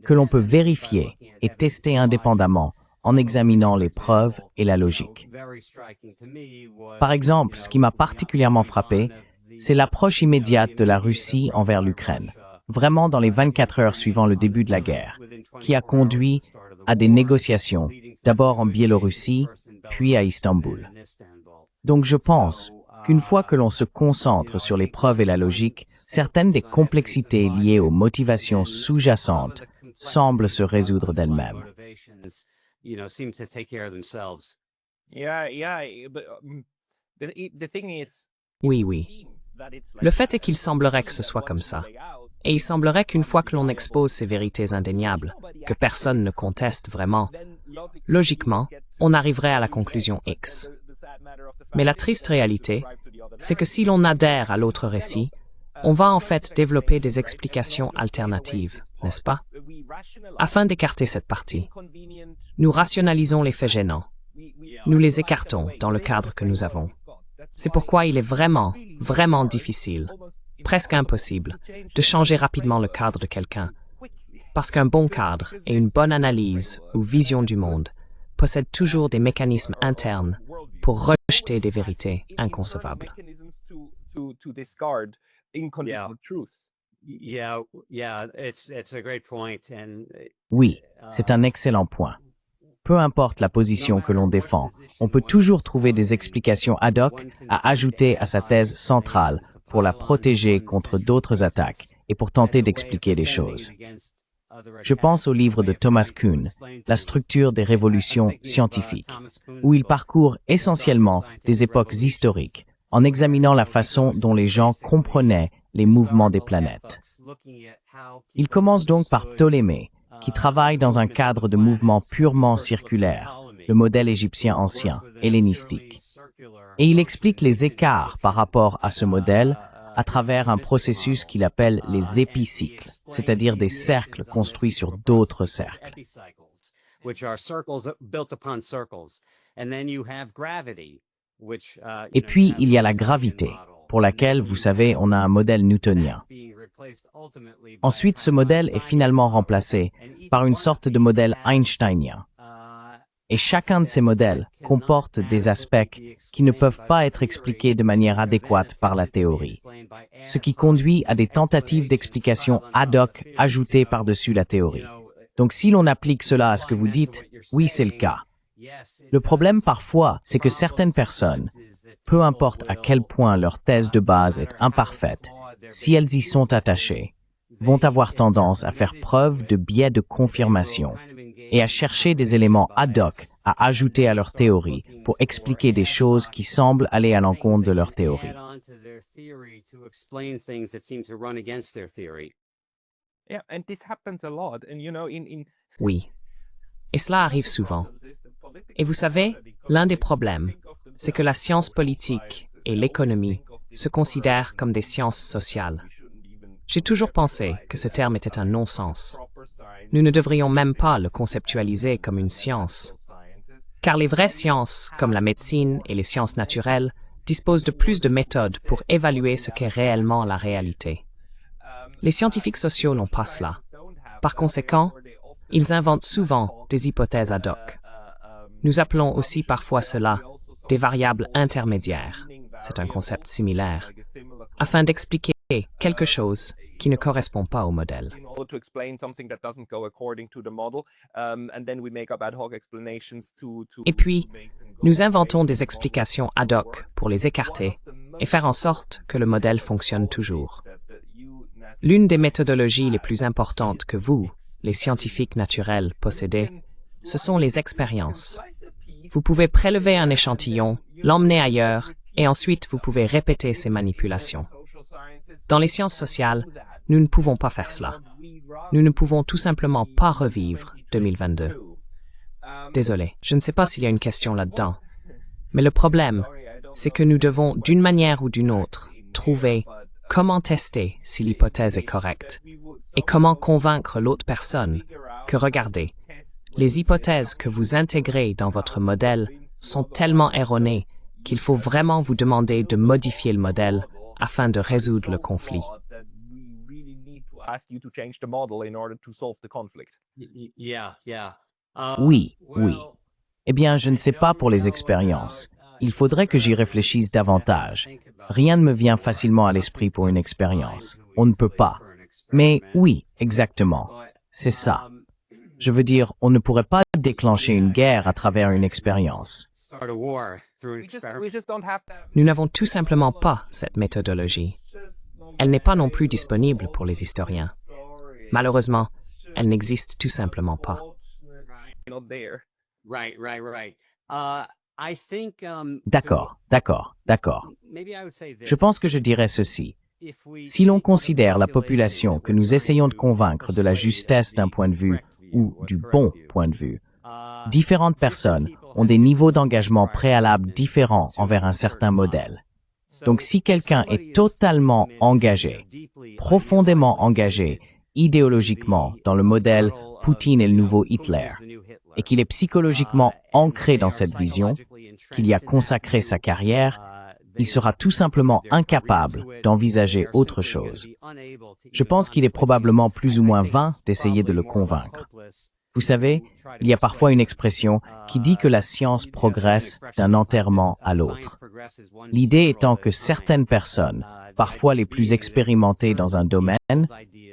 Speaker 1: que l'on peut vérifier et tester indépendamment en examinant les preuves et la logique. Par exemple, ce qui m'a particulièrement frappé, c'est l'approche immédiate de la Russie envers l'Ukraine, vraiment dans les 24 heures suivant le début de la guerre, qui a conduit à des négociations, d'abord en Biélorussie, puis à Istanbul. Donc je pense qu'une fois que l'on se concentre sur les preuves et la logique, certaines des complexités liées aux motivations sous-jacentes semblent se résoudre d'elles-mêmes.
Speaker 2: Oui. Le fait est qu'il semblerait que ce soit comme ça. Et il semblerait qu'une fois que l'on expose ces vérités indéniables, que personne ne conteste vraiment, logiquement, on arriverait à la conclusion X. Mais la triste réalité, c'est que si l'on adhère à l'autre récit, on va en fait développer des explications alternatives, n'est-ce pas? Afin d'écarter cette partie, nous rationalisons les faits gênants. Nous les écartons dans le cadre que nous avons. C'est pourquoi il est vraiment difficile, presque impossible, de changer rapidement le cadre de quelqu'un. Parce qu'un bon cadre et une bonne analyse ou vision du monde possèdent toujours des mécanismes internes pour rejeter des vérités inconcevables.
Speaker 1: Oui, c'est un excellent point. Peu importe la position que l'on défend, on peut toujours trouver des explications ad hoc à ajouter à sa thèse centrale pour la protéger contre d'autres attaques et pour tenter d'expliquer les choses. Je pense au livre de Thomas Kuhn, La structure des révolutions scientifiques, où il parcourt essentiellement des époques historiques en examinant la façon dont les gens comprenaient les mouvements des planètes. Il commence donc par Ptolémée, qui travaille dans un cadre de mouvement purement circulaire, le modèle égyptien ancien, hellénistique. Et il explique les écarts par rapport à ce modèle à travers un processus qu'il appelle les épicycles, c'est-à-dire des cercles construits sur d'autres cercles. Et puis, il y a la gravité, pour laquelle, vous savez, on a un modèle newtonien. Ensuite, ce modèle est finalement remplacé par une sorte de modèle einsteinien. Et chacun de ces modèles comporte des aspects qui ne peuvent pas être expliqués de manière adéquate par la théorie, ce qui conduit à des tentatives d'explication ad hoc ajoutées par-dessus la théorie. Donc si l'on applique cela à ce que vous dites, oui, c'est le cas. Le problème parfois, c'est que certaines personnes, peu importe à quel point leur thèse de base est imparfaite, si elles y sont attachées, vont avoir tendance à faire preuve de biais de confirmation et à chercher des éléments ad hoc à ajouter à leur théorie pour expliquer des choses qui semblent aller à l'encontre de leur théorie.
Speaker 2: Oui, et cela arrive souvent. Et vous savez, l'un des problèmes, c'est que la science politique et l'économie se considèrent comme des sciences sociales. J'ai toujours pensé que ce terme était un non-sens. Nous ne devrions même pas le conceptualiser comme une science. Car les vraies sciences, comme la médecine et les sciences naturelles, disposent de plus de méthodes pour évaluer ce qu'est réellement la réalité. Les scientifiques sociaux n'ont pas cela. Par conséquent, ils inventent souvent des hypothèses ad hoc. Nous appelons aussi parfois cela des variables intermédiaires, c'est un concept similaire, afin d'expliquer quelque chose qui ne correspond pas au modèle. Et puis, nous inventons des explications ad hoc pour les écarter et faire en sorte que le modèle fonctionne toujours. L'une des méthodologies les plus importantes que vous, les scientifiques naturels, possédez, ce sont les expériences. Vous pouvez prélever un échantillon, l'emmener ailleurs, et ensuite vous pouvez répéter ces manipulations. Dans les sciences sociales, nous ne pouvons pas faire cela. Nous ne pouvons tout simplement pas revivre 2022. Désolé, je ne sais pas s'il y a une question là-dedans. Mais le problème, c'est que nous devons, d'une manière ou d'une autre, trouver comment tester si l'hypothèse est correcte et comment convaincre l'autre personne que, regardez, les hypothèses que vous intégrez dans votre modèle sont tellement erronées qu'il faut vraiment vous demander de modifier le modèle afin de résoudre le conflit.
Speaker 1: Oui, oui. Eh bien, je ne sais pas pour les expériences. Il faudrait que j'y réfléchisse davantage. Rien ne me vient facilement à l'esprit pour une expérience. On ne peut pas. Mais oui, exactement. C'est ça. Je veux dire, on ne pourrait pas déclencher une guerre à travers une expérience.
Speaker 2: Nous n'avons tout simplement pas cette méthodologie. Elle n'est pas non plus disponible pour les historiens. Malheureusement, elle n'existe tout simplement pas.
Speaker 1: D'accord. Je pense que je dirais ceci. Si l'on considère la population que nous essayons de convaincre de la justesse d'un point de vue ou du bon point de vue, différentes personnes ont des niveaux d'engagement préalables différents envers un certain modèle. Donc si quelqu'un est totalement engagé, profondément engagé, idéologiquement dans le modèle Poutine est le nouveau Hitler, et qu'il est psychologiquement ancré dans cette vision, qu'il y a consacré sa carrière, il sera tout simplement incapable d'envisager autre chose. Je pense qu'il est probablement plus ou moins vain d'essayer de le convaincre. Vous savez, il y a parfois une expression qui dit que la science progresse d'un enterrement à l'autre. L'idée étant que certaines personnes, parfois les plus expérimentées dans un domaine,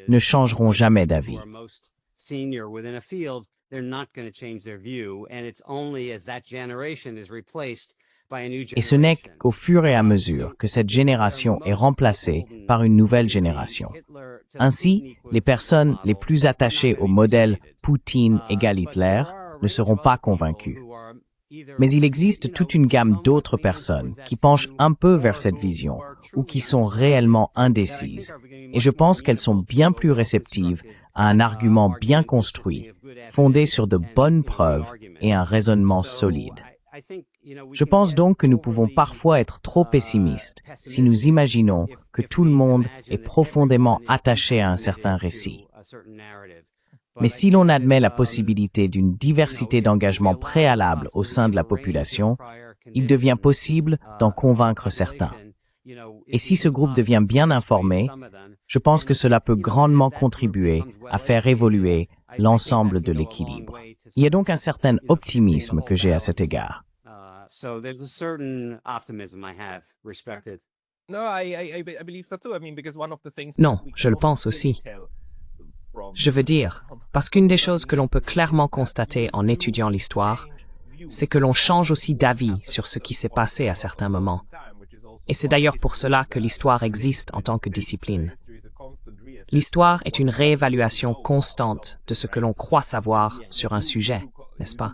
Speaker 1: ne changeront jamais d'avis. Et ce n'est qu'au fur et à mesure que cette génération est remplacée par une nouvelle génération. Ainsi, les personnes les plus attachées au modèle Poutine égale Hitler ne seront pas convaincues. Mais il existe toute une gamme d'autres personnes qui penchent un peu vers cette vision ou qui sont réellement indécises. Et je pense qu'elles sont bien plus réceptives à un argument bien construit, fondé sur de bonnes preuves et un raisonnement solide. Je pense donc que nous pouvons parfois être trop pessimistes si nous imaginons que tout le monde est profondément attaché à un certain récit. Mais si l'on admet la possibilité d'une diversité d'engagements préalables au sein de la population, il devient possible d'en convaincre certains. Et si ce groupe devient bien informé, je pense que cela peut grandement contribuer à faire évoluer l'ensemble de l'équilibre. Il y a donc un certain optimisme que j'ai à cet égard.
Speaker 3: So there's a certain optimism I have respected.
Speaker 2: Non, je le pense aussi. Je veux dire, parce qu'une des choses que l'on peut clairement constater en étudiant l'histoire, c'est que l'on change aussi d'avis sur ce qui s'est passé à certains moments. Et c'est d'ailleurs pour cela que l'histoire existe en tant que discipline. L'histoire est une réévaluation constante de ce que l'on croit savoir sur un sujet, n'est-ce pas?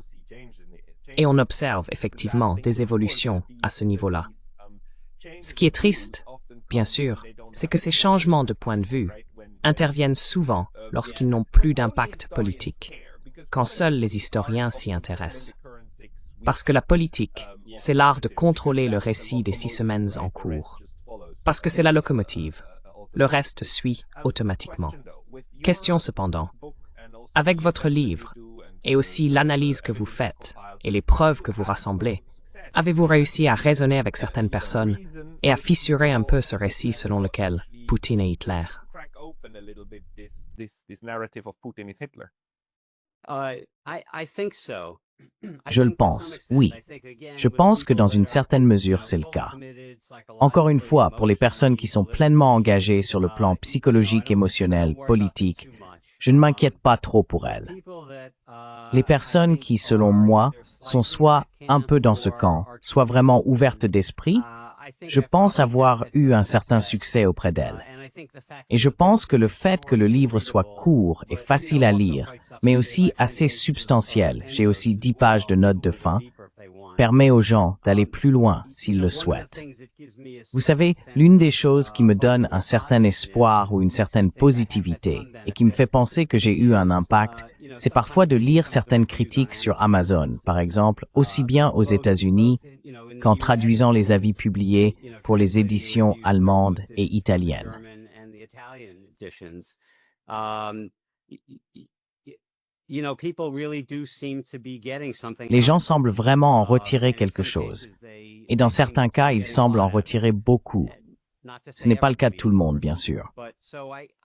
Speaker 2: Et on observe effectivement des évolutions à ce niveau-là. Ce qui est triste, bien sûr, c'est que ces changements de point de vue interviennent souvent lorsqu'ils n'ont plus d'impact politique, quand seuls les historiens s'y intéressent. Parce que la politique, c'est l'art de contrôler le récit des 6 semaines en cours. Parce que c'est la locomotive. Le reste suit automatiquement. Question cependant, avec votre livre, et aussi l'analyse que vous faites, et les preuves que vous rassemblez, avez-vous réussi à raisonner avec certaines personnes et à fissurer un peu ce récit selon lequel Poutine est Hitler?
Speaker 3: I think so.
Speaker 1: Je le pense, oui. Je pense que dans une certaine mesure, c'est le cas. Encore une fois, pour les personnes qui sont pleinement engagées sur le plan psychologique, émotionnel, politique, je ne m'inquiète pas trop pour elles. Les personnes qui, selon moi, sont soit un peu dans ce camp, soit vraiment ouvertes d'esprit, je pense avoir eu un certain succès auprès d'elles. Et je pense que le fait que le livre soit court et facile à lire, mais aussi assez substantiel, j'ai aussi 10 pages de notes de fin, permet aux gens d'aller plus loin s'ils le souhaitent. Vous savez, l'une des choses qui me donne un certain espoir ou une certaine positivité et qui me fait penser que j'ai eu un impact, c'est parfois de lire certaines critiques sur Amazon, par exemple, aussi bien aux États-Unis qu'en traduisant les avis publiés pour les éditions allemandes et italiennes. Les gens semblent vraiment en retirer quelque chose. Et dans certains cas, ils semblent en retirer beaucoup. Ce n'est pas le cas de tout le monde, bien sûr.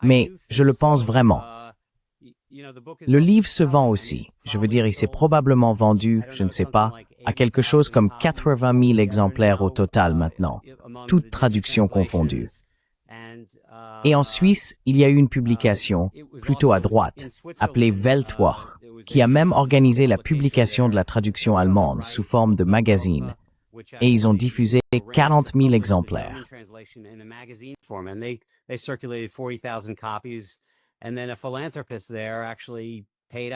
Speaker 1: Mais je le pense vraiment. Le livre se vend aussi. Je veux dire, il s'est probablement vendu, je ne sais pas, à quelque chose comme 80 000 exemplaires au total maintenant, toutes traductions confondues. Et en Suisse, il y a eu une publication, plutôt à droite, appelée Weltwoche, qui a même organisé la publication de la traduction allemande sous forme de magazine. Et ils ont diffusé 40 000 exemplaires.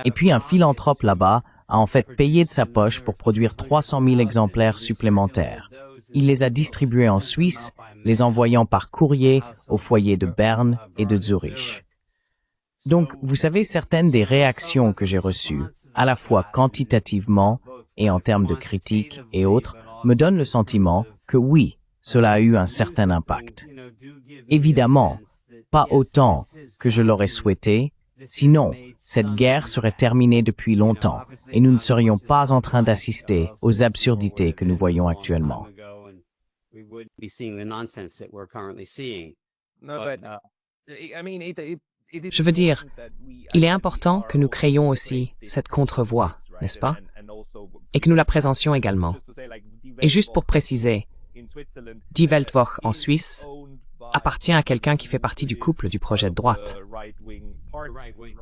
Speaker 1: Et puis un philanthrope là-bas a en fait payé de sa poche pour produire 300 000 exemplaires supplémentaires. Il les a distribués en Suisse, les envoyant par courrier aux foyers de Berne et de Zurich. Donc, vous savez, certaines des réactions que j'ai reçues, à la fois quantitativement et en termes de critiques et autres, me donnent le sentiment que oui, cela a eu un certain impact. Évidemment, pas autant que je l'aurais souhaité, sinon, cette guerre serait terminée depuis longtemps et nous ne serions pas en train d'assister aux absurdités que nous voyons actuellement.
Speaker 2: Je veux dire, il est important que nous créions aussi cette contre-voix, n'est-ce pas? Et que nous la présentions également. Et juste pour préciser, Die Weltwoche en Suisse appartient à quelqu'un qui fait partie du couple du projet de droite.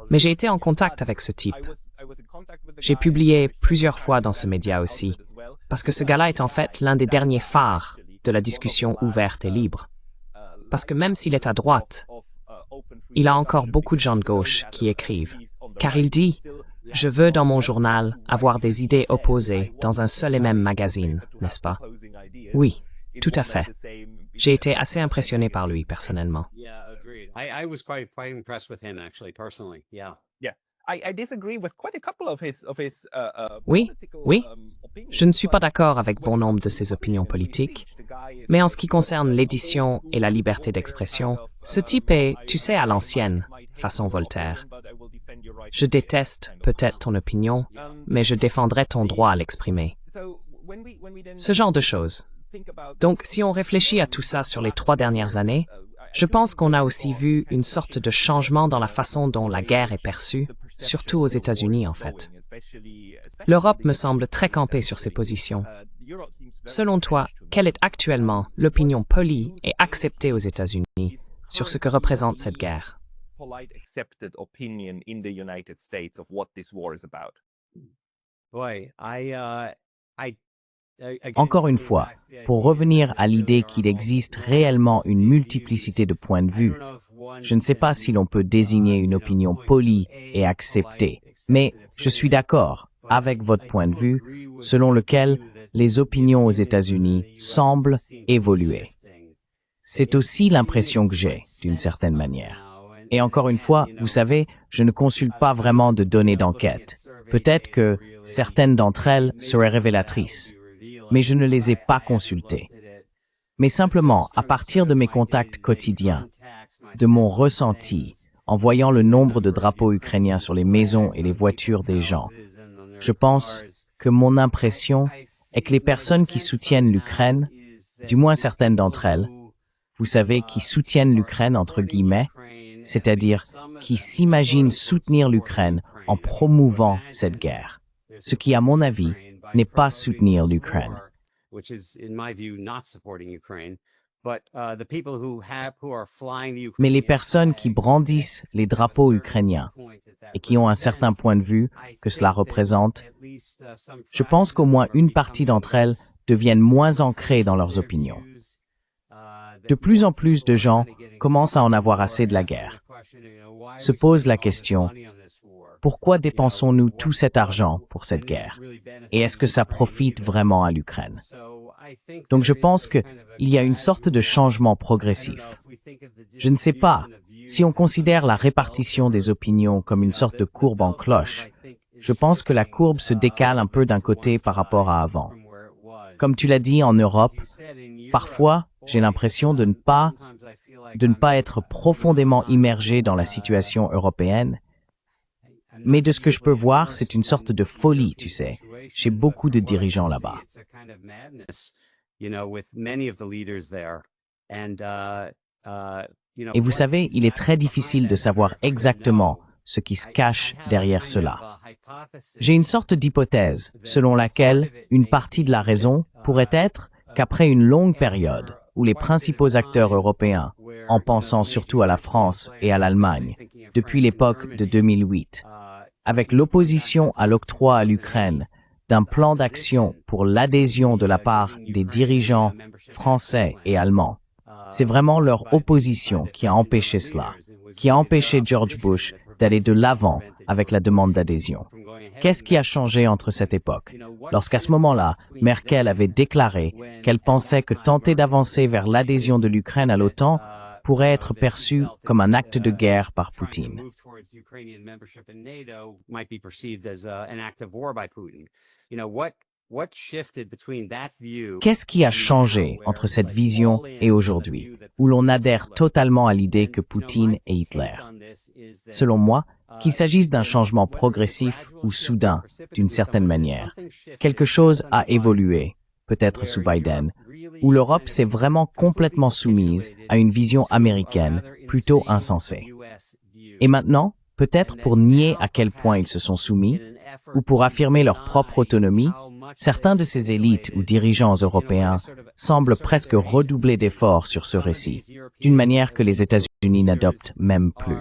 Speaker 2: Mais j'ai été en contact avec ce type. J'ai publié plusieurs fois dans ce média aussi, parce que ce gars-là est en fait l'un des derniers phares de la discussion ouverte et libre. Parce que même s'il est à droite, il a encore beaucoup de gens de gauche qui écrivent. Car il dit « Je veux dans mon journal avoir des idées opposées dans un seul et même magazine, n'est-ce pas ?» Oui, tout à fait. J'ai été assez impressionné par lui, personnellement. Oui, oui. Je ne suis pas d'accord avec bon nombre de ses opinions politiques, mais en ce qui concerne l'édition et la liberté d'expression, ce type est, tu sais, à l'ancienne, façon Voltaire. Je déteste peut-être ton opinion, mais je défendrai ton droit à l'exprimer. Ce genre de choses. Donc, si on réfléchit à tout ça sur les 3 dernières années, je pense qu'on a aussi vu une sorte de changement dans la façon dont la guerre est perçue, surtout aux États-Unis en fait. L'Europe me semble très campée sur ses positions. Selon toi, quelle est actuellement l'opinion polie et acceptée aux États-Unis sur ce que représente cette guerre?
Speaker 3: Boy,
Speaker 1: Encore une fois, pour revenir à l'idée qu'il existe réellement une multiplicité de points de vue, je ne sais pas si l'on peut désigner une opinion polie et acceptée, mais je suis d'accord avec votre point de vue selon lequel les opinions aux États-Unis semblent évoluer. C'est aussi l'impression que j'ai, d'une certaine manière. Et encore une fois, vous savez, je ne consulte pas vraiment de données d'enquête. Peut-être que certaines d'entre elles seraient révélatrices, mais je ne les ai pas consultées. Mais simplement, à partir de mes contacts quotidiens, de mon ressenti, en voyant le nombre de drapeaux ukrainiens sur les maisons et les voitures des gens, je pense que mon impression est que les personnes qui soutiennent l'Ukraine, du moins certaines d'entre elles, vous savez, qui soutiennent l'Ukraine entre guillemets, c'est-à-dire qui s'imaginent soutenir l'Ukraine en promouvant cette guerre, ce qui, à mon avis, n'est pas soutenir l'Ukraine. Mais les personnes qui brandissent les drapeaux ukrainiens et qui ont un certain point de vue que cela représente, je pense qu'au moins une partie d'entre elles deviennent moins ancrées dans leurs opinions. De plus en plus de gens commencent à en avoir assez de la guerre. Se pose la question, pourquoi dépensons-nous tout cet argent pour cette guerre? Et est-ce que ça profite vraiment à l'Ukraine? Donc je pense qu'il y a une sorte de changement progressif. Je ne sais pas, si on considère la répartition des opinions comme une sorte de courbe en cloche, je pense que la courbe se décale un peu d'un côté par rapport à avant. Comme tu l'as dit en Europe, parfois, j'ai l'impression de ne pas être profondément immergé dans la situation européenne, mais de ce que je peux voir, c'est une sorte de folie, tu sais, chez beaucoup de dirigeants là-bas. Et vous savez, il est très difficile de savoir exactement ce qui se cache derrière cela. J'ai une sorte d'hypothèse selon laquelle une partie de la raison pourrait être qu'après une longue période où les principaux acteurs européens, en pensant surtout à la France et à l'Allemagne, depuis l'époque de 2008, avec l'opposition à l'octroi à l'Ukraine d'un plan d'action pour l'adhésion de la part des dirigeants français et allemands, c'est vraiment leur opposition qui a empêché cela, qui a empêché George Bush d'aller de l'avant avec la demande d'adhésion. Qu'est-ce qui a changé entre cette époque, lorsqu'à ce moment-là, Merkel avait déclaré qu'elle pensait que tenter d'avancer vers l'adhésion de l'Ukraine à l'OTAN pourrait être perçu comme un acte de guerre par Poutine? Qu'est-ce qui a changé entre cette vision et aujourd'hui, où l'on adhère totalement à l'idée que Poutine est Hitler? Selon moi, qu'il s'agisse d'un changement progressif ou soudain, d'une certaine manière, quelque chose a évolué, peut-être sous Biden, où l'Europe s'est vraiment complètement soumise à une vision américaine plutôt insensée. Et maintenant, peut-être pour nier à quel point ils se sont soumis, ou pour affirmer leur propre autonomie, certains de ces élites ou dirigeants européens semblent presque redoubler d'efforts sur ce récit, d'une manière que les États-Unis n'adoptent même plus.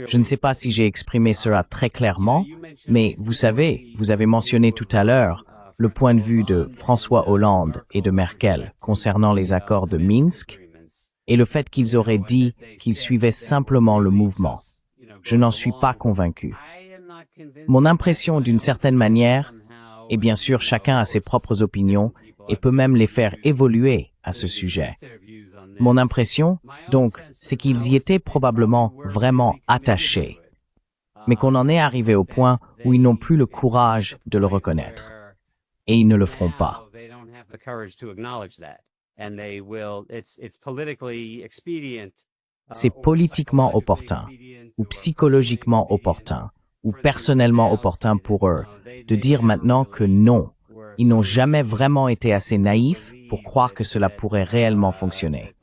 Speaker 1: Je ne sais pas si j'ai exprimé cela très clairement, mais vous savez, vous avez mentionné tout à l'heure le point de vue de François Hollande et de Merkel concernant les accords de Minsk et le fait qu'ils auraient dit qu'ils suivaient simplement le mouvement. Je n'en suis pas convaincu. Mon impression d'une certaine manière, et bien sûr chacun a ses propres opinions et peut même les faire évoluer à ce sujet. Mon impression, donc, c'est qu'ils y étaient probablement vraiment attachés, mais qu'on en est arrivé au point où ils n'ont plus le courage de le reconnaître. Et ils ne le feront pas. C'est politiquement opportun, ou psychologiquement opportun, ou personnellement opportun pour eux, de dire maintenant que non, ils n'ont jamais vraiment été assez naïfs pour croire que cela pourrait réellement fonctionner.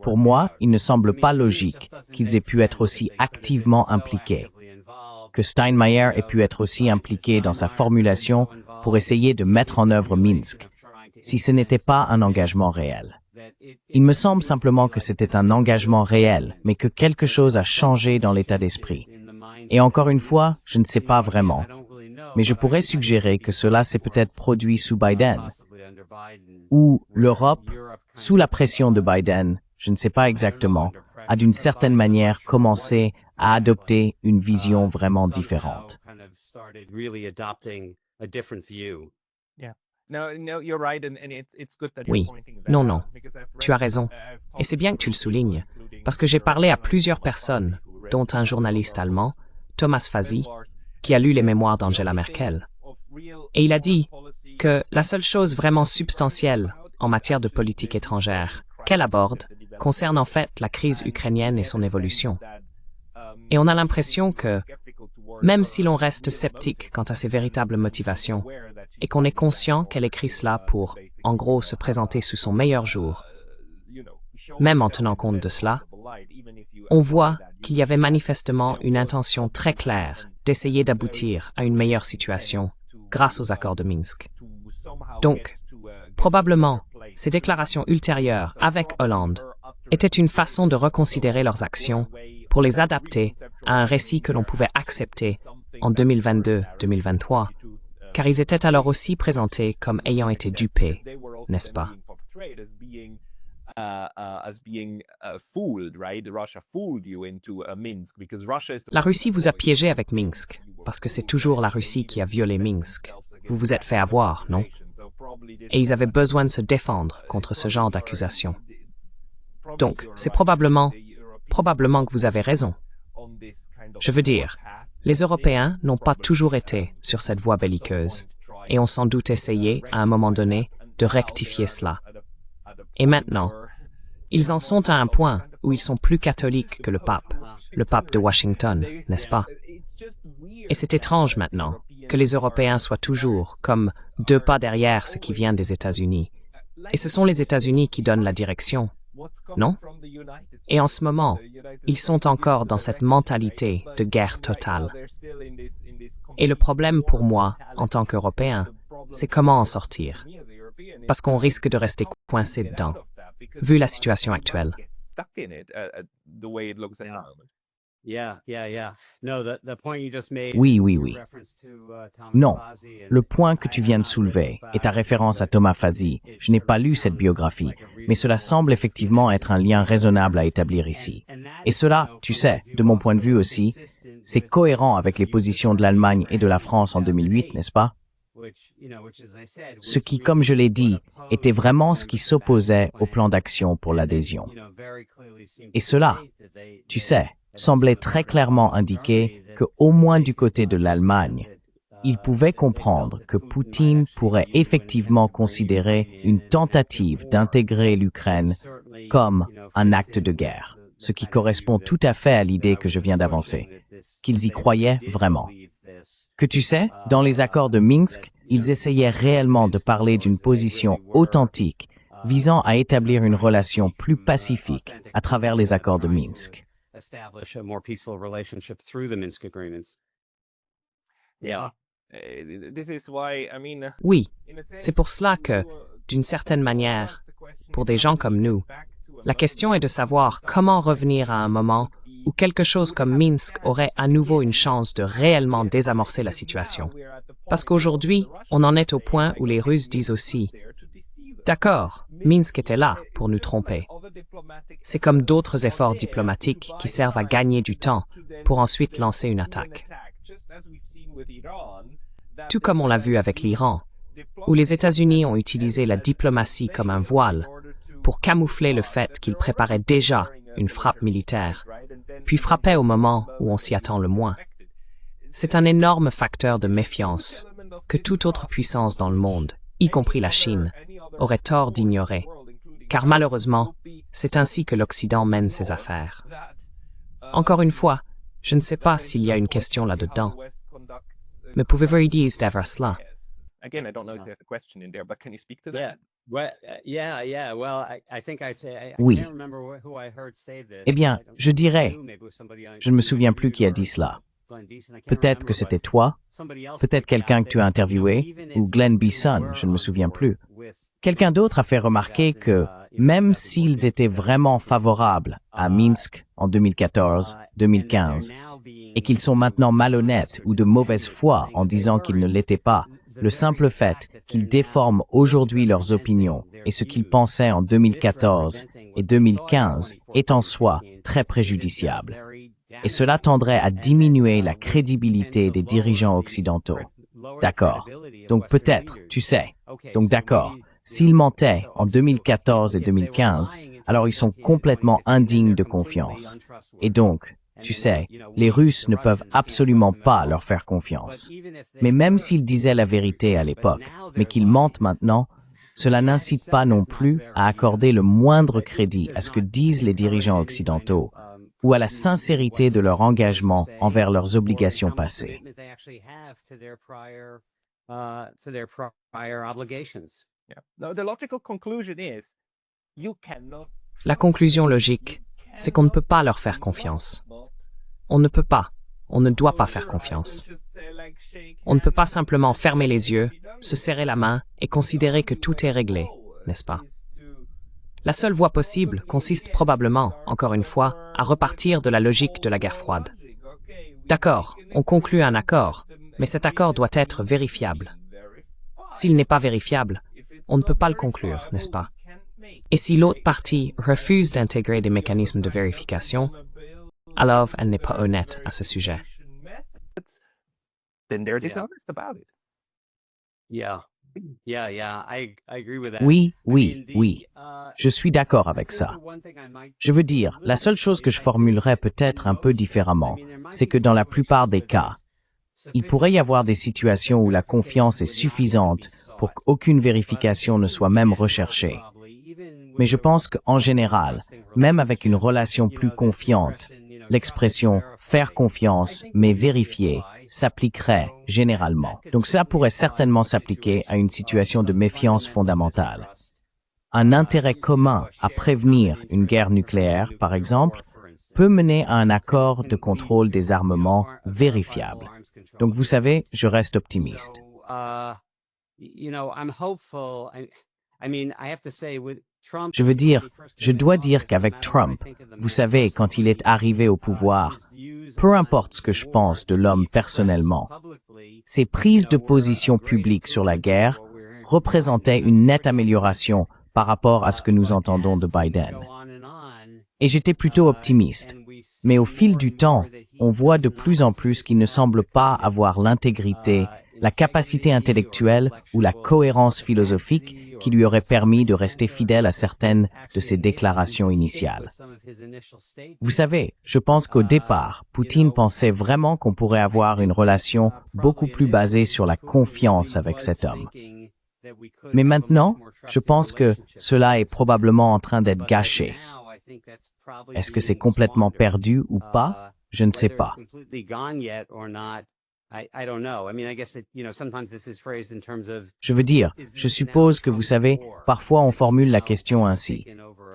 Speaker 1: Pour moi, il ne semble pas logique qu'ils aient pu être aussi activement impliqués, que Steinmeier ait pu être aussi impliqué dans sa formulation pour essayer de mettre en œuvre Minsk, si ce n'était pas un engagement réel. Il me semble simplement que c'était un engagement réel, mais que quelque chose a changé dans l'état d'esprit. Et encore une fois, je ne sais pas vraiment, mais je pourrais suggérer que cela s'est peut-être produit sous Biden, ou l'Europe, sous la pression de Biden, je ne sais pas exactement, a d'une certaine manière commencé à adopter une vision vraiment différente.
Speaker 2: Oui, non, tu as raison. Et c'est bien que tu le soulignes, parce que j'ai parlé à plusieurs personnes, dont un journaliste allemand, Thomas Fazi, qui a lu les mémoires d'Angela Merkel. Et il a dit que la seule chose vraiment substantielle en matière de politique étrangère qu'elle aborde concerne en fait la crise ukrainienne et son évolution. Et on a l'impression que, même si l'on reste sceptique quant à ses véritables motivations, et qu'on est conscient qu'elle écrit cela pour, en gros, se présenter sous son meilleur jour, même en tenant compte de cela, on voit qu'il y avait manifestement une intention très claire d'essayer d'aboutir à une meilleure situation grâce aux accords de Minsk. Donc, probablement, ces déclarations ultérieures avec Hollande étaient une façon de reconsidérer leurs actions pour les adapter à un récit que l'on pouvait accepter en 2022-2023, car ils étaient alors aussi présentés comme ayant été dupés, n'est-ce pas? La Russie vous a piégé avec Minsk, parce que c'est toujours la Russie qui a violé Minsk. Vous vous êtes fait avoir, non? Et ils avaient besoin de se défendre contre ce genre d'accusations. Donc, c'est probablement que vous avez raison. Je veux dire, les Européens n'ont pas toujours été sur cette voie belliqueuse et ont sans doute essayé, à un moment donné, de rectifier cela. Et maintenant, ils en sont à un point où ils sont plus catholiques que le pape de Washington, n'est-ce pas? Et c'est étrange maintenant que les Européens soient toujours comme 2 pas derrière ce qui vient des États-Unis. Et ce sont les États-Unis qui donnent la direction, non? Et en ce moment, ils sont encore dans cette mentalité de guerre totale. Et le problème pour moi, en tant qu'Européen, c'est comment en sortir. Parce qu'on risque de rester coincé dedans, vu la situation actuelle.
Speaker 1: Oui. Non, le point que tu viens de soulever est ta référence à Thomas Fazi. Je n'ai pas lu cette biographie, mais cela semble effectivement être un lien raisonnable à établir ici. Et cela, tu sais, de mon point de vue aussi, c'est cohérent avec les positions de l'Allemagne et de la France en 2008, n'est-ce pas? Ce qui, comme je l'ai dit, était vraiment ce qui s'opposait au plan d'action pour l'adhésion. Et cela, tu sais, semblait très clairement indiquer que, au moins du côté de l'Allemagne, ils pouvaient comprendre que Poutine pourrait effectivement considérer une tentative d'intégrer l'Ukraine comme un acte de guerre, ce qui correspond tout à fait à l'idée que je viens d'avancer, qu'ils y croyaient vraiment. Que tu sais, dans les accords de Minsk, ils essayaient réellement de parler d'une position authentique visant à établir une relation plus pacifique à travers les accords de Minsk.
Speaker 2: Oui, c'est pour cela que, d'une certaine manière, pour des gens comme nous, la question est de savoir comment revenir à un moment où quelque chose comme Minsk aurait à nouveau une chance de réellement désamorcer la situation. Parce qu'aujourd'hui, on en est au point où les Russes disent aussi « D'accord, Minsk était là pour nous tromper. » C'est comme d'autres efforts diplomatiques qui servent à gagner du temps pour ensuite lancer une attaque. Tout comme on l'a vu avec l'Iran, où les États-Unis ont utilisé la diplomatie comme un voile pour camoufler le fait qu'ils préparaient déjà une frappe militaire, puis frappaient au moment où on s'y attend le moins. C'est un énorme facteur de méfiance que toute autre puissance dans le monde, y compris la Chine, aurait tort d'ignorer, car malheureusement, c'est ainsi que l'Occident mène ses affaires. Encore une fois, je ne sais pas s'il y a une question là-dedans, mais pouvez-vous dire d'abord cela?
Speaker 1: Oui. Eh bien, je dirais, je ne me souviens plus qui a dit cela. Peut-être que c'était toi, peut-être quelqu'un que tu as interviewé, ou Glenn Beeson, je ne me souviens plus. Quelqu'un d'autre a fait remarquer que, même s'ils étaient vraiment favorables à Minsk en 2014, 2015, et qu'ils sont maintenant malhonnêtes ou de mauvaise foi en disant qu'ils ne l'étaient pas, le simple fait qu'ils déforment aujourd'hui leurs opinions et ce qu'ils pensaient en 2014 et 2015 est en soi très préjudiciable. Et cela tendrait à diminuer la crédibilité des dirigeants occidentaux. D'accord. Donc peut-être, tu sais. Donc d'accord. S'ils mentaient en 2014 et 2015, alors ils sont complètement indignes de confiance. Et donc, tu sais, les Russes ne peuvent absolument pas leur faire confiance. Mais même s'ils disaient la vérité à l'époque, mais qu'ils mentent maintenant, cela n'incite pas non plus à accorder le moindre crédit à ce que disent les dirigeants occidentaux ou à la sincérité de leur engagement envers leurs obligations passées.
Speaker 2: La conclusion logique, c'est qu'on ne peut pas leur faire confiance. On ne peut pas, on ne doit pas faire confiance. On ne peut pas simplement fermer les yeux, se serrer la main et considérer que tout est réglé, n'est-ce pas? La seule voie possible consiste probablement, encore une fois, à repartir de la logique de la guerre froide. D'accord, on conclut un accord, mais cet accord doit être vérifiable. S'il n'est pas vérifiable, on ne peut pas le conclure, n'est-ce pas? Et si l'autre partie refuse d'intégrer des mécanismes de vérification, alors elle n'est pas honnête à ce sujet.
Speaker 1: Oui, oui, oui. Je suis d'accord avec ça. Je veux dire, la seule chose que je formulerais peut-être un peu différemment, c'est que dans la plupart des cas, il pourrait y avoir des situations où la confiance est suffisante pour qu'aucune vérification ne soit même recherchée. Mais je pense qu'en général, même avec une relation plus confiante, l'expression « faire confiance mais vérifier » s'appliquerait généralement. Donc ça pourrait certainement s'appliquer à une situation de méfiance fondamentale. Un intérêt commun à prévenir une guerre nucléaire, par exemple, peut mener à un accord de contrôle des armements vérifiable. Donc vous savez, je reste optimiste. Je veux dire, je dois dire qu'avec Trump, vous savez, quand il est arrivé au pouvoir, peu importe ce que je pense de l'homme personnellement, ses prises de position publiques sur la guerre représentaient une nette amélioration par rapport à ce que nous entendons de Biden. Et j'étais plutôt optimiste. Mais au fil du temps, on voit de plus en plus qu'il ne semble pas avoir l'intégrité, la capacité intellectuelle ou la cohérence philosophique qui lui aurait permis de rester fidèle à certaines de ses déclarations initiales. Vous savez, je pense qu'au départ, Poutine pensait vraiment qu'on pourrait avoir une relation beaucoup plus basée sur la confiance avec cet homme. Mais maintenant, je pense que cela est probablement en train d'être gâché. Est-ce que c'est complètement perdu ou pas? Je ne sais pas. Je veux dire, je suppose que vous savez, parfois on formule la question ainsi.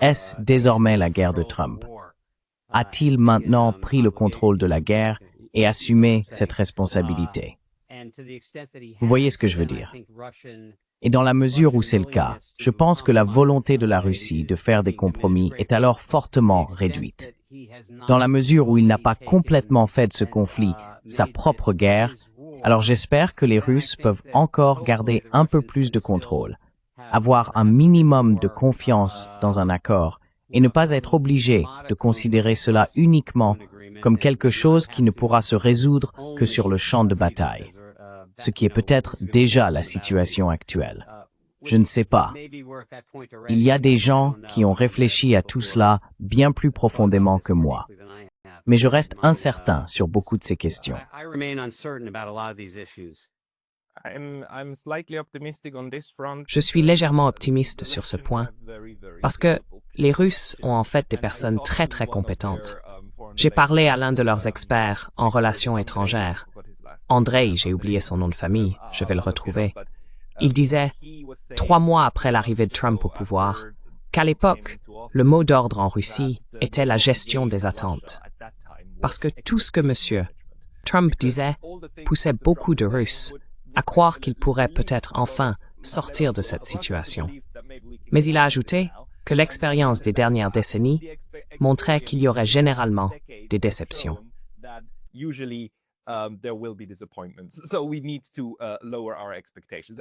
Speaker 1: Est-ce désormais la guerre de Trump? A-t-il maintenant pris le contrôle de la guerre et assumé cette responsabilité? Vous voyez ce que je veux dire? Et dans la mesure où c'est le cas, je pense que la volonté de la Russie de faire des compromis est alors fortement réduite. Dans la mesure où il n'a pas complètement fait de ce conflit sa propre guerre, alors j'espère que les Russes peuvent encore garder un peu plus de contrôle, avoir un minimum de confiance dans un accord et ne pas être obligés de considérer cela uniquement comme quelque chose qui ne pourra se résoudre que sur le champ de bataille, ce qui est peut-être déjà la situation actuelle. Je ne sais pas. Il y a des gens qui ont réfléchi à tout cela bien plus profondément que moi. Mais je reste incertain sur beaucoup de ces questions.
Speaker 2: Je suis légèrement optimiste sur ce point, parce que les Russes ont en fait des personnes très très compétentes. J'ai parlé à l'un de leurs experts en relations étrangères. Andrei, j'ai oublié son nom de famille, je vais le retrouver. Il disait, 3 mois après l'arrivée de Trump au pouvoir, qu'à l'époque, le mot d'ordre en Russie était la gestion des attentes. Parce que tout ce que M. Trump disait poussait beaucoup de Russes à croire qu'il pourrait peut-être enfin sortir de cette situation. Mais il a ajouté que l'expérience des dernières décennies montrait qu'il y aurait généralement des déceptions.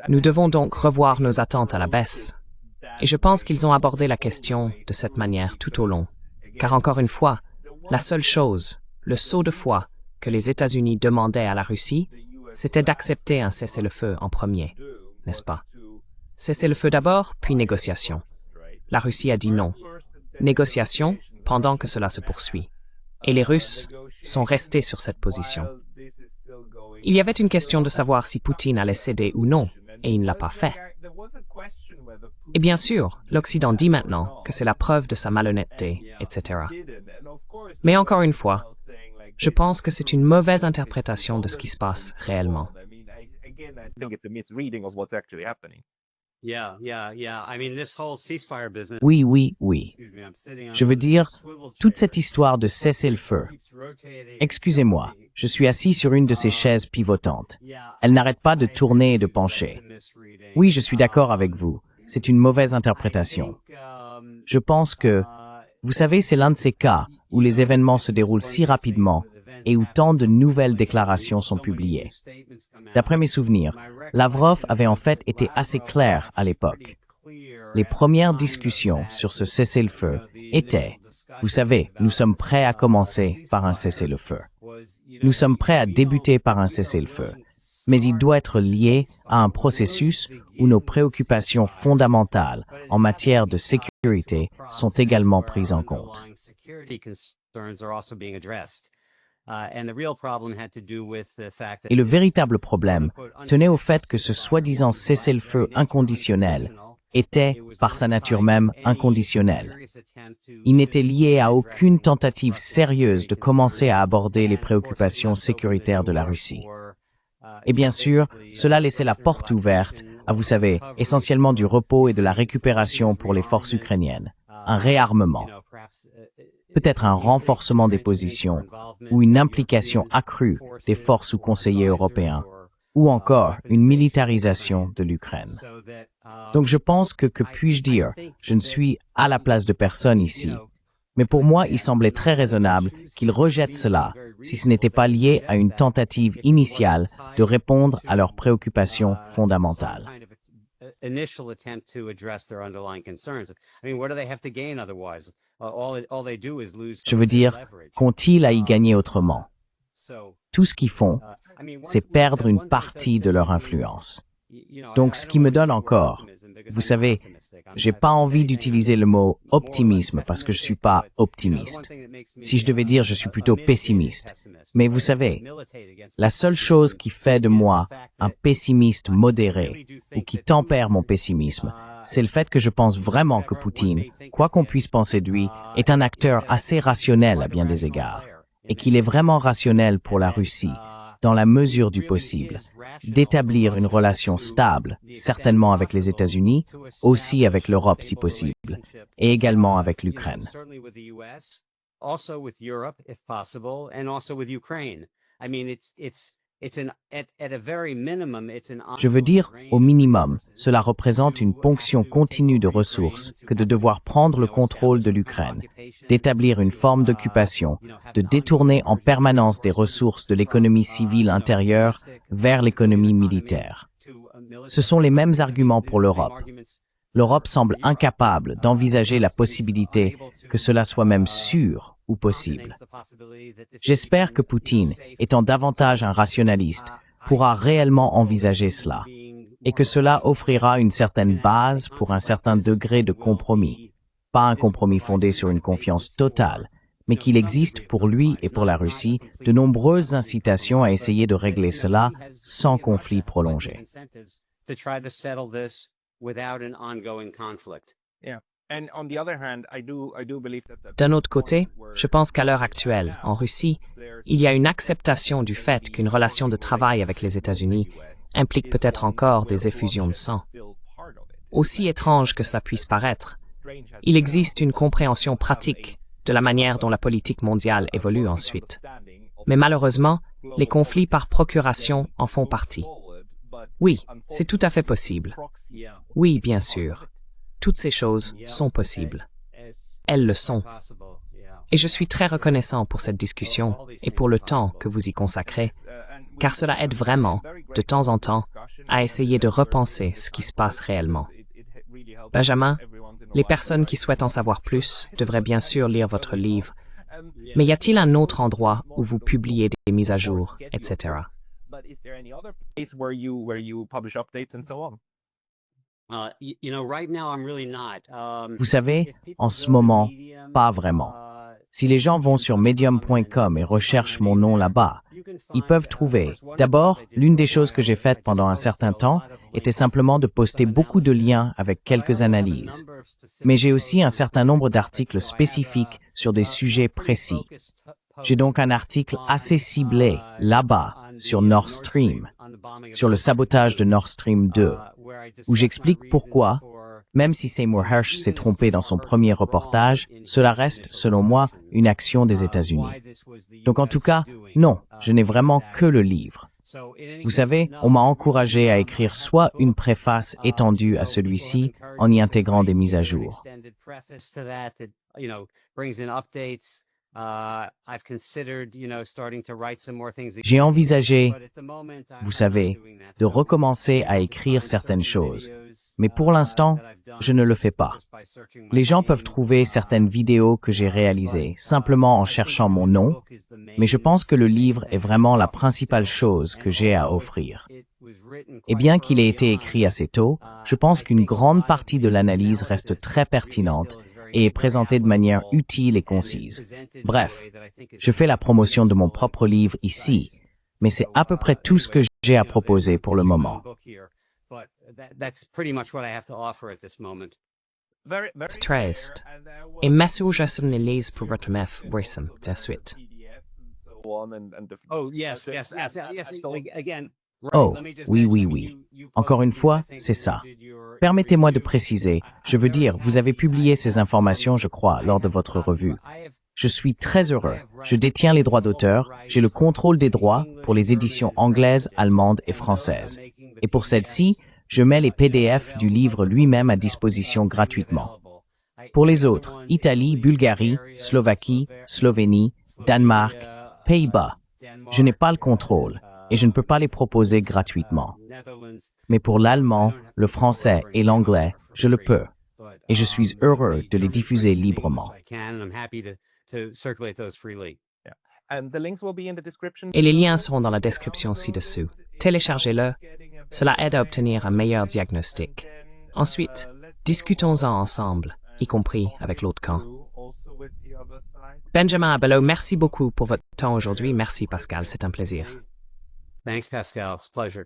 Speaker 2: Nous devons donc revoir nos attentes à la baisse. Et je pense qu'ils ont abordé la question de cette manière tout au long. Car encore une fois, la seule chose, le saut de foi que les États-Unis demandaient à la Russie, c'était d'accepter un cessez-le-feu en premier, n'est-ce pas? Cessez-le-feu d'abord, puis négociation. La Russie a dit non. Négociation pendant que cela se poursuit. Et les Russes sont restés sur cette position. Il y avait une question de savoir si Poutine allait céder ou non, et il ne l'a pas fait. Et bien sûr, l'Occident dit maintenant que c'est la preuve de sa malhonnêteté, etc. Mais encore une fois, je pense que c'est une mauvaise interprétation de ce qui se passe réellement.
Speaker 1: Oui, oui, oui. Je veux dire, toute cette histoire de cessez-le-feu. Excusez-moi, je suis assis sur une de ces chaises pivotantes. Elle n'arrête pas de tourner et de pencher. Oui, je suis d'accord avec vous. C'est une mauvaise interprétation. Je pense que, vous savez, c'est l'un de ces cas où les événements se déroulent si rapidement et où tant de nouvelles déclarations sont publiées. D'après mes souvenirs, Lavrov avait en fait été assez clair à l'époque. Les premières discussions sur ce cessez-le-feu étaient, vous savez, nous sommes prêts à commencer par un cessez-le-feu. Nous sommes prêts à débuter par un cessez-le-feu. Mais il doit être lié à un processus où nos préoccupations fondamentales en matière de sécurité sont également prises en compte. Et le véritable problème tenait au fait que ce soi-disant cessez-le-feu inconditionnel était, par sa nature même, inconditionnel. Il n'était lié à aucune tentative sérieuse de commencer à aborder les préoccupations sécuritaires de la Russie. Et bien sûr, cela laissait la porte ouverte à, vous savez, essentiellement du repos et de la récupération pour les forces ukrainiennes, un réarmement, peut-être un renforcement des positions ou une implication accrue des forces ou conseillers européens, ou encore une militarisation de l'Ukraine. Donc je pense que puis-je dire, je ne suis à la place de personne ici, mais pour moi, il semblait très raisonnable qu'ils rejettent cela si ce n'était pas lié à une tentative initiale de répondre à leurs préoccupations fondamentales. Je veux dire, qu'ont-ils à y gagner autrement? Tout ce qu'ils font, c'est perdre une partie de leur influence. Donc, ce qui me donne encore, vous savez, j'ai pas envie d'utiliser le mot optimisme parce que je suis pas optimiste. Si je devais dire, je suis plutôt pessimiste. Mais vous savez, la seule chose qui fait de moi un pessimiste modéré ou qui tempère mon pessimisme, c'est le fait que je pense vraiment que Poutine, quoi qu'on puisse penser de lui, est un acteur assez rationnel à bien des égards, et qu'il est vraiment rationnel pour la Russie, dans la mesure du possible, d'établir une relation stable, certainement avec les États-Unis, aussi avec l'Europe si possible, et également avec l'Ukraine. Je veux dire, au minimum, cela représente une ponction continue de ressources que de devoir prendre le contrôle de l'Ukraine, d'établir une forme d'occupation, de détourner en permanence des ressources de l'économie civile intérieure vers l'économie militaire. Ce sont les mêmes arguments pour l'Europe. L'Europe semble incapable d'envisager la possibilité que cela soit même sûr ou possible. J'espère que Poutine, étant davantage un rationaliste, pourra réellement envisager cela, et que cela offrira une certaine base pour un certain degré de compromis, pas un compromis fondé sur une confiance totale, mais qu'il existe pour lui et pour la Russie de nombreuses incitations à essayer de régler cela sans conflit prolongé.
Speaker 2: D'un autre côté, je pense qu'à l'heure actuelle, en Russie, il y a une acceptation du fait qu'une relation de travail avec les États-Unis implique peut-être encore des effusions de sang. Aussi étrange que cela puisse paraître, il existe une compréhension pratique de la manière dont la politique mondiale évolue ensuite. Mais malheureusement, les conflits par procuration en font partie. Oui, c'est tout à fait possible. Oui, bien sûr. Toutes ces choses sont possibles. Elles le sont. Et je suis très reconnaissant pour cette discussion et pour le temps que vous y consacrez, car cela aide vraiment, de temps en temps, à essayer de repenser ce qui se passe réellement. Benjamin, les personnes qui souhaitent en savoir plus devraient bien sûr lire votre livre, mais y a-t-il un autre endroit où vous publiez des mises à jour, etc.?
Speaker 1: Vous savez, en ce moment, pas vraiment. Si les gens vont sur medium.com et recherchent mon nom là-bas, ils peuvent trouver. D'abord, l'une des choses que j'ai faites pendant un certain temps était simplement de poster beaucoup de liens avec quelques analyses. Mais j'ai aussi un certain nombre d'articles spécifiques sur des sujets précis. J'ai donc un article assez ciblé là-bas sur Nord Stream, sur le sabotage de Nord Stream 2, où j'explique pourquoi, même si Seymour Hersh s'est trompé dans son premier reportage, cela reste, selon moi, une action des États-Unis. Donc en tout cas, non, je n'ai vraiment que le livre. Vous savez, on m'a encouragé à écrire soit une préface étendue à celui-ci en y intégrant des mises à jour. J'ai envisagé, vous savez, de recommencer à écrire certaines choses, mais pour l'instant, je ne le fais pas. Les gens peuvent trouver certaines vidéos que j'ai réalisées simplement en cherchant mon nom, mais je pense que le livre est vraiment la principale chose que j'ai à offrir. Et bien qu'il ait été écrit assez tôt, je pense qu'une grande partie de l'analyse reste très pertinente et est présentée de manière utile et concise. Bref, je fais la promotion de mon propre livre ici, mais c'est à peu près tout ce que j'ai à proposer pour le moment.
Speaker 2: Stressed. Et message som ni les på votre mef wisdom de suite.
Speaker 1: Oh, oui. Encore une fois, c'est ça. Permettez-moi de préciser, je veux dire, vous avez publié ces informations, je crois, lors de votre revue. Je suis très heureux. Je détiens les droits d'auteur, j'ai le contrôle des droits pour les éditions anglaises, allemandes et françaises. Et pour celle-ci, je mets les PDF du livre lui-même à disposition gratuitement. Pour les autres, Italie, Bulgarie, Slovaquie, Slovénie, Danemark, Pays-Bas, je n'ai pas le contrôle et je ne peux pas les proposer gratuitement. Mais pour l'allemand, le français et l'anglais, je le peux. Et je suis heureux de les diffuser librement.
Speaker 2: Et les liens seront dans la description ci-dessous. Téléchargez-le. Cela aide à obtenir un meilleur diagnostic. Ensuite, discutons-en ensemble, y compris avec l'autre camp. Benjamin Abelot, merci beaucoup pour votre temps aujourd'hui. Merci Pascal, c'est un plaisir.
Speaker 3: Thanks, Pascal. It's a pleasure.